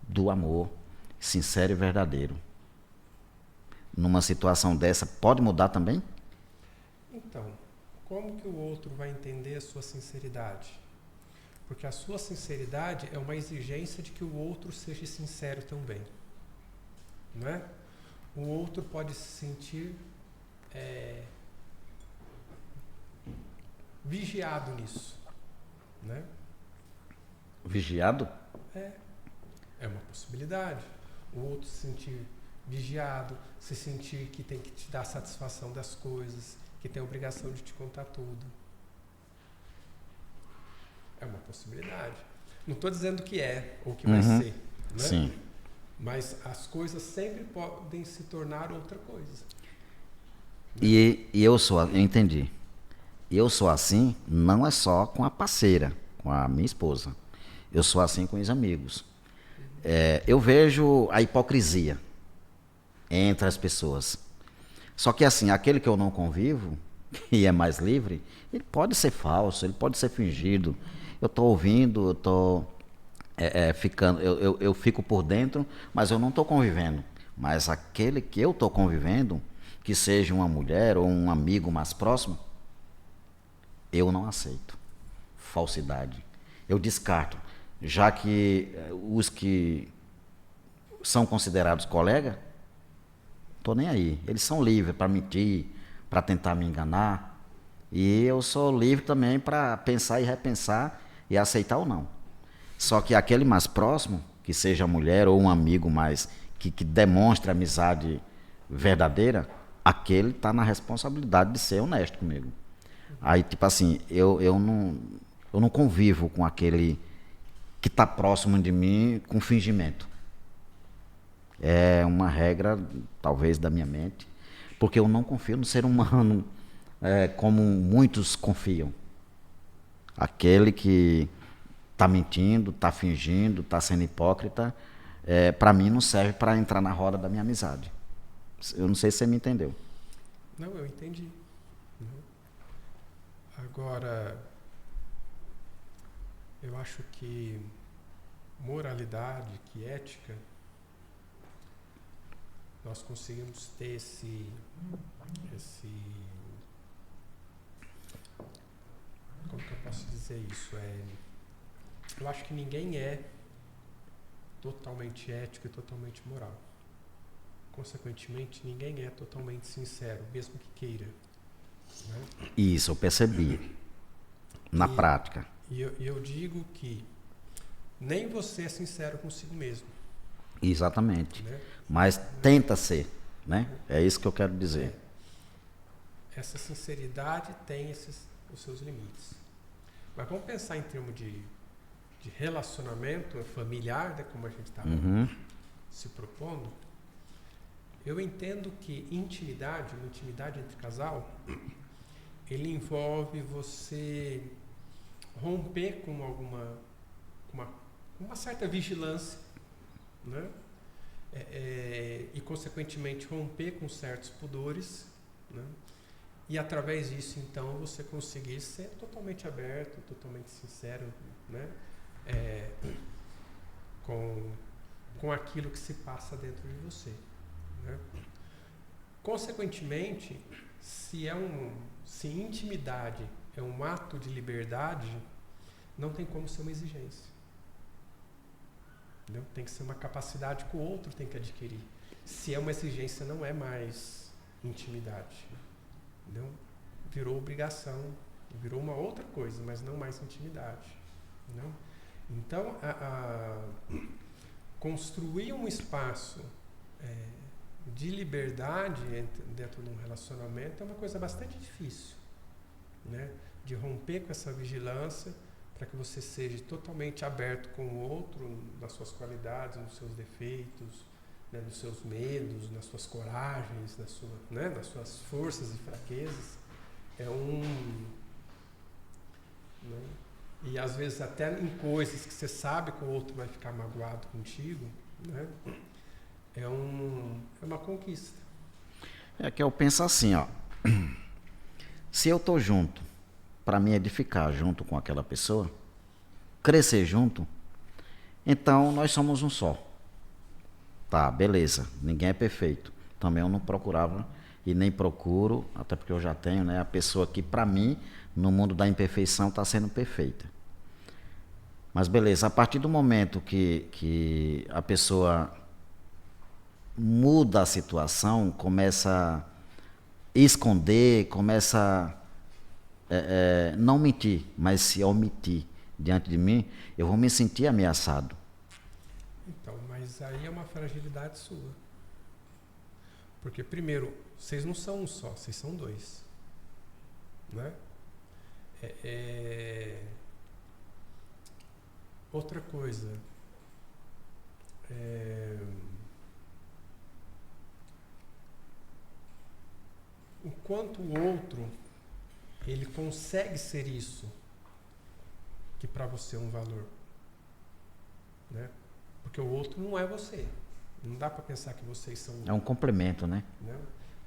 do amor sincero e verdadeiro. Numa situação dessa, pode mudar também? Então, como que o outro vai entender a sua sinceridade? Porque a sua sinceridade é uma exigência de que o outro seja sincero também. Não é? O outro pode se sentir vigiado nisso. Né? Vigiado? É uma possibilidade. O outro se sentir vigiado, se sentir que tem que te dar satisfação das coisas, que tem a obrigação de te contar tudo. É uma possibilidade. Não estou dizendo que é ou que vai ser. Né? Sim. Mas as coisas sempre podem se tornar outra coisa. E eu entendi. Eu sou assim, não é só com a parceira, com a minha esposa. Eu sou assim com os amigos. Eu vejo a hipocrisia entre as pessoas. Só que assim, aquele que eu não convivo, e é mais livre, ele pode ser falso, ele pode ser fingido. Eu estou ouvindo, eu estou ficando, eu fico por dentro, mas eu não estou convivendo. Mas aquele que eu estou convivendo, que seja uma mulher ou um amigo mais próximo, eu não aceito falsidade. Eu descarto, já que os que são considerados colegas, estou nem aí. Eles são livres para mentir, para tentar me enganar. E eu sou livre também para pensar e repensar e aceitar ou não. Só que aquele mais próximo, que seja mulher ou um amigo mais que demonstre amizade verdadeira, aquele está na responsabilidade de ser honesto comigo. Aí, tipo assim, eu não convivo com aquele que está próximo de mim com fingimento. É uma regra, talvez, da minha mente, porque eu não confio no ser humano como muitos confiam. Aquele que está mentindo, está fingindo, está sendo hipócrita, para mim não serve para entrar na roda da minha amizade. Eu não sei se você me entendeu. Não, eu entendi. Agora, eu acho que moralidade, que ética, nós conseguimos ter como que eu posso dizer isso? Eu acho que ninguém é totalmente ético e totalmente moral. Consequentemente, ninguém é totalmente sincero, mesmo que queira. Né? Isso, eu percebi. Na prática. E eu digo que nem você é sincero consigo mesmo. Exatamente. Né? Mas tenta ser, né? É isso que eu quero dizer. Essa sinceridade tem os seus limites. Mas vamos pensar em termos de relacionamento familiar, né, como a gente estava se propondo. Eu entendo que intimidade, uma intimidade entre casal, ele envolve você romper com uma certa vigilância, né? E consequentemente romper com certos pudores, né? E através disso então você conseguir ser totalmente aberto, totalmente sincero, né? Com aquilo que se passa dentro de você, né? Consequentemente, se intimidade é um ato de liberdade, não tem como ser uma exigência. Entendeu? Tem que ser uma capacidade que o outro tem que adquirir. Se é uma exigência, não é mais intimidade. Entendeu? Virou obrigação, virou uma outra coisa, mas não mais intimidade. Entendeu? Então, construir um espaço de liberdade dentro de um relacionamento é uma coisa bastante difícil, né? De romper com essa vigilância para que você seja totalmente aberto com o outro, nas suas qualidades, nos seus defeitos, né? Nos seus medos, nas suas coragens, nas suas forças e fraquezas. Né? E às vezes até em coisas que você sabe que o outro vai ficar magoado contigo, né? É uma conquista. É que eu penso assim, ó. Se eu tô junto, para mim edificar junto com aquela pessoa, crescer junto, então nós somos um só. Tá, beleza. Ninguém é perfeito. Também eu não procurava e nem procuro, até porque eu já tenho, né, a pessoa que para mim, no mundo da imperfeição, está sendo perfeita. Mas beleza, a partir do momento que a pessoa muda a situação, começa a esconder, começa a não mentir, mas se omitir diante de mim, eu vou me sentir ameaçado. Então, mas aí é uma fragilidade sua. Porque, primeiro, vocês não são um só, vocês são dois. Né? Outra coisa. O quanto o outro ele consegue ser isso que para você é um valor, né? Porque o outro não é você. Não dá para pensar que vocês são... É um complemento, né? Né?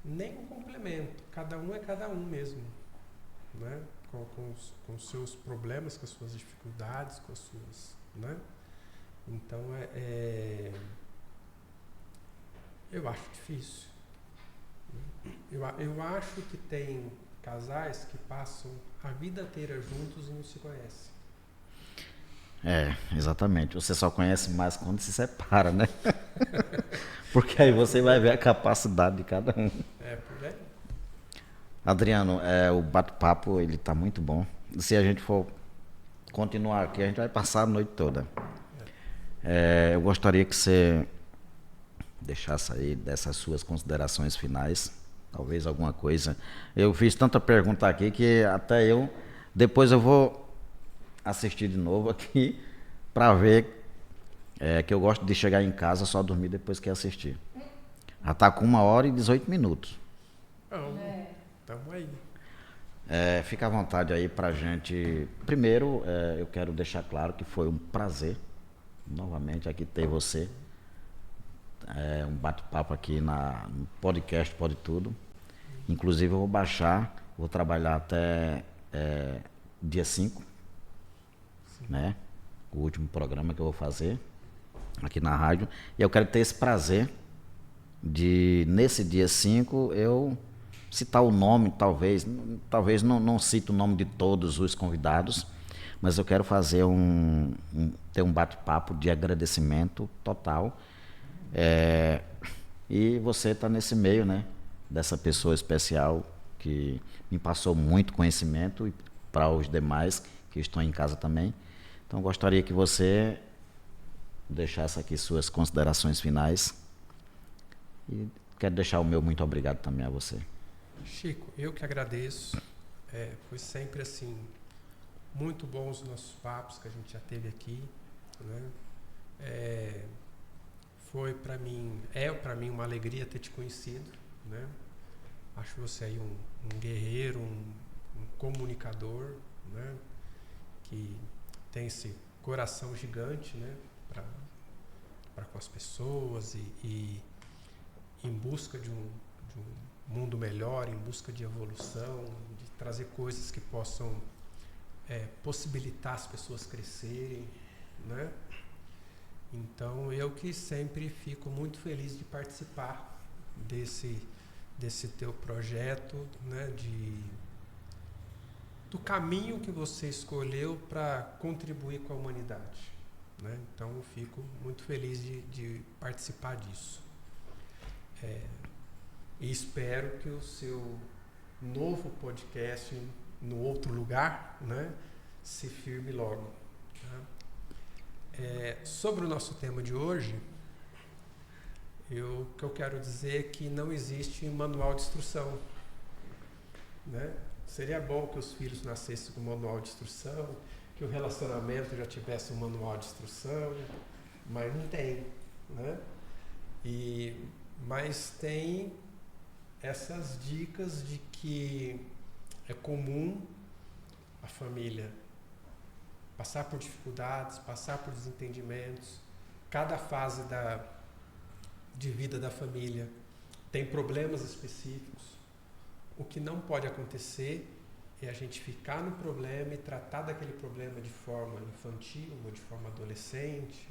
Nem um complemento. Cada um é cada um mesmo, né? Com os seus problemas, com as suas dificuldades, com as suas... Né? Então, eu acho difícil. Eu acho que tem casais que passam a vida inteira juntos e não se conhecem. Exatamente. Você só conhece mais quando se separa, né? Porque aí você vai ver a capacidade de cada um. Por aí. Adriano, o bate-papo ele tá muito bom. Se a gente for continuar aqui, a gente vai passar a noite toda. Eu gostaria que você deixasse aí dessas suas considerações finais, talvez alguma coisa. Eu fiz tanta pergunta aqui que até depois eu vou assistir de novo aqui para ver, que eu gosto de chegar em casa só dormir depois que assistir. Já está com 1h18. Então, estamos aí. Fica à vontade aí pra gente. Primeiro, eu quero deixar claro que foi um prazer novamente aqui ter você. Um bate-papo aqui no podcast Pode Tudo. Inclusive eu vou baixar, vou trabalhar até dia 5, né? O último programa que eu vou fazer aqui na rádio. E eu quero ter esse prazer de, nesse dia 5, eu citar o nome, talvez não cito o nome de todos os convidados, mas eu quero fazer ter um bate-papo de agradecimento total. E você está nesse meio, né? Dessa pessoa especial que me passou muito conhecimento, e para os demais que estão em casa também. Então gostaria que você deixasse aqui suas considerações finais. E quero deixar o meu muito obrigado também a você. Chico, eu que agradeço. Foi sempre assim, muito bons os nossos papos que a gente já teve aqui, né? Foi para mim, para mim uma alegria ter te conhecido, né? Acho você aí um guerreiro, um comunicador, né? Que tem esse coração gigante, né? Para com as pessoas e em busca de um mundo melhor, em busca de evolução, de trazer coisas que possam possibilitar as pessoas crescerem, né? Então eu que sempre fico muito feliz de participar desse teu projeto, né? Do caminho que você escolheu para contribuir com a humanidade, né? Então eu fico muito feliz de participar disso. E espero que o seu novo podcast no outro lugar, né, se firme logo. Tá? Sobre o nosso tema de hoje, o que eu quero dizer é que não existe manual de instrução, né? Seria bom que os filhos nascessem com manual de instrução, que o relacionamento já tivesse um manual de instrução, mas não tem, né? Mas tem essas dicas de que é comum a família passar por dificuldades, passar por desentendimentos. Cada fase de vida da família tem problemas específicos. O que não pode acontecer é a gente ficar no problema e tratar daquele problema de forma infantil ou de forma adolescente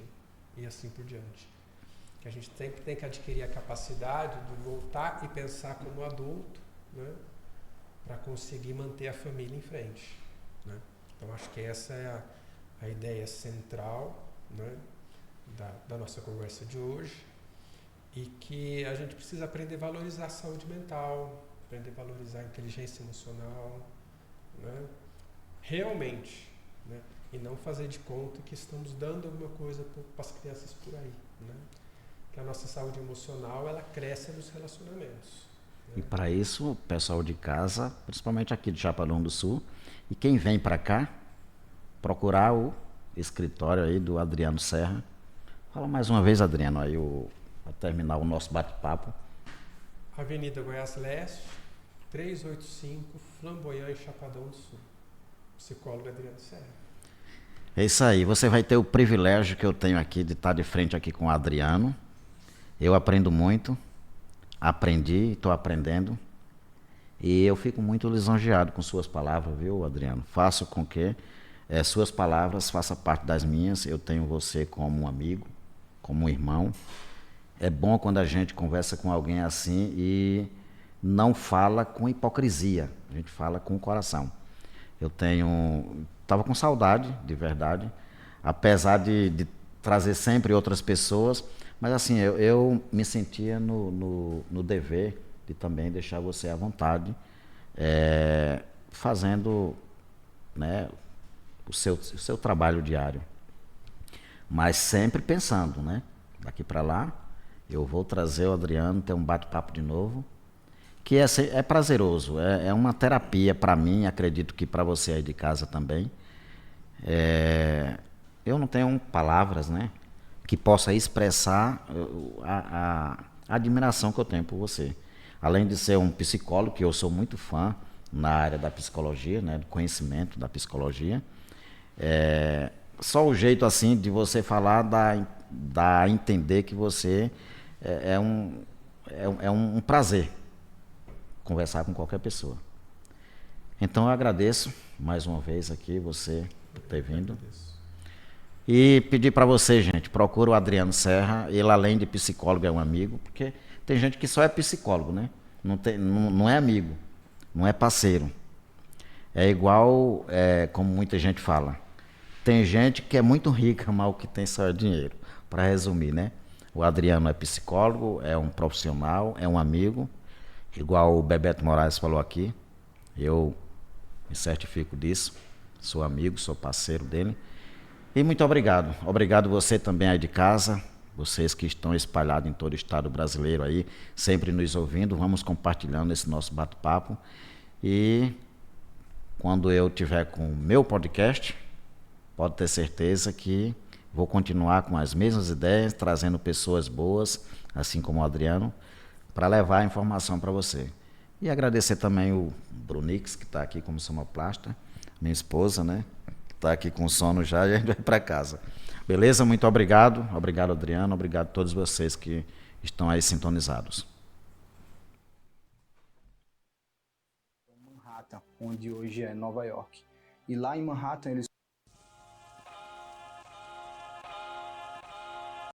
e assim por diante. Que a gente sempre tem que adquirir a capacidade de voltar e pensar como adulto, né, para conseguir manter a família em frente, né? Então acho que essa é a ideia central, né, da nossa conversa de hoje, e que a gente precisa aprender a valorizar a saúde mental, aprender a valorizar a inteligência emocional, né, realmente, né, e não fazer de conta que estamos dando alguma coisa para as crianças por aí, né? Que a nossa saúde emocional, ela cresce nos relacionamentos, né? E para isso, o pessoal de casa, principalmente aqui de Chapadão do Sul, e quem vem para cá, procurar o escritório aí do Adriano Serra. Fala mais uma vez, Adriano, aí para terminar o nosso bate-papo. Avenida Goiás Leste, 385, Flamboyant, Chapadão do Sul. Psicólogo Adriano Serra. É isso aí, você vai ter o privilégio que eu tenho aqui de estar de frente aqui com o Adriano. Eu aprendo muito, aprendi, estou aprendendo. E eu fico muito lisonjeado com suas palavras, viu, Adriano? Faço com que suas palavras façam parte das minhas. Eu tenho você como um amigo, como um irmão. É bom quando a gente conversa com alguém assim e não fala com hipocrisia, a gente fala com o coração. Estava com saudade, de verdade, apesar de trazer sempre outras pessoas, mas assim, eu me sentia no dever de também deixar você à vontade, fazendo, né, o seu trabalho diário, mas sempre pensando, né, daqui para lá, eu vou trazer o Adriano, ter um bate-papo de novo, que é prazeroso, é uma terapia para mim, acredito que para você aí de casa também. Eu não tenho palavras, né, que possa expressar a admiração que eu tenho por você. Além de ser um psicólogo, que eu sou muito fã na área da psicologia, né, do conhecimento da psicologia, só o jeito assim de você falar dá a entender que você é um prazer conversar com qualquer pessoa. Então eu agradeço mais uma vez aqui você por ter vindo. E pedir para você, gente, procura o Adriano Serra, ele além de psicólogo é um amigo, porque tem gente que só é psicólogo, né? Não é amigo, não é parceiro. É igual, como muita gente fala, tem gente que é muito rica, mas o que tem só é dinheiro. Para resumir, né? O Adriano é psicólogo, é um profissional, é um amigo, igual o Bebeto Moraes falou aqui. Eu me certifico disso, sou amigo, sou parceiro dele. E muito obrigado. Obrigado você também aí de casa, vocês que estão espalhados em todo o estado brasileiro aí, sempre nos ouvindo. Vamos compartilhando esse nosso bate-papo. E quando eu tiver com o meu podcast, pode ter certeza que vou continuar com as mesmas ideias, trazendo pessoas boas, assim como o Adriano, para levar a informação para você. E agradecer também o Brunix, que está aqui como sonoplasta, minha esposa, né? Está aqui com sono já e a gente vai para casa. Beleza? Muito obrigado. Obrigado, Adriano. Obrigado a todos vocês que estão aí sintonizados. Manhattan, onde hoje é Nova York. E lá em Manhattan eles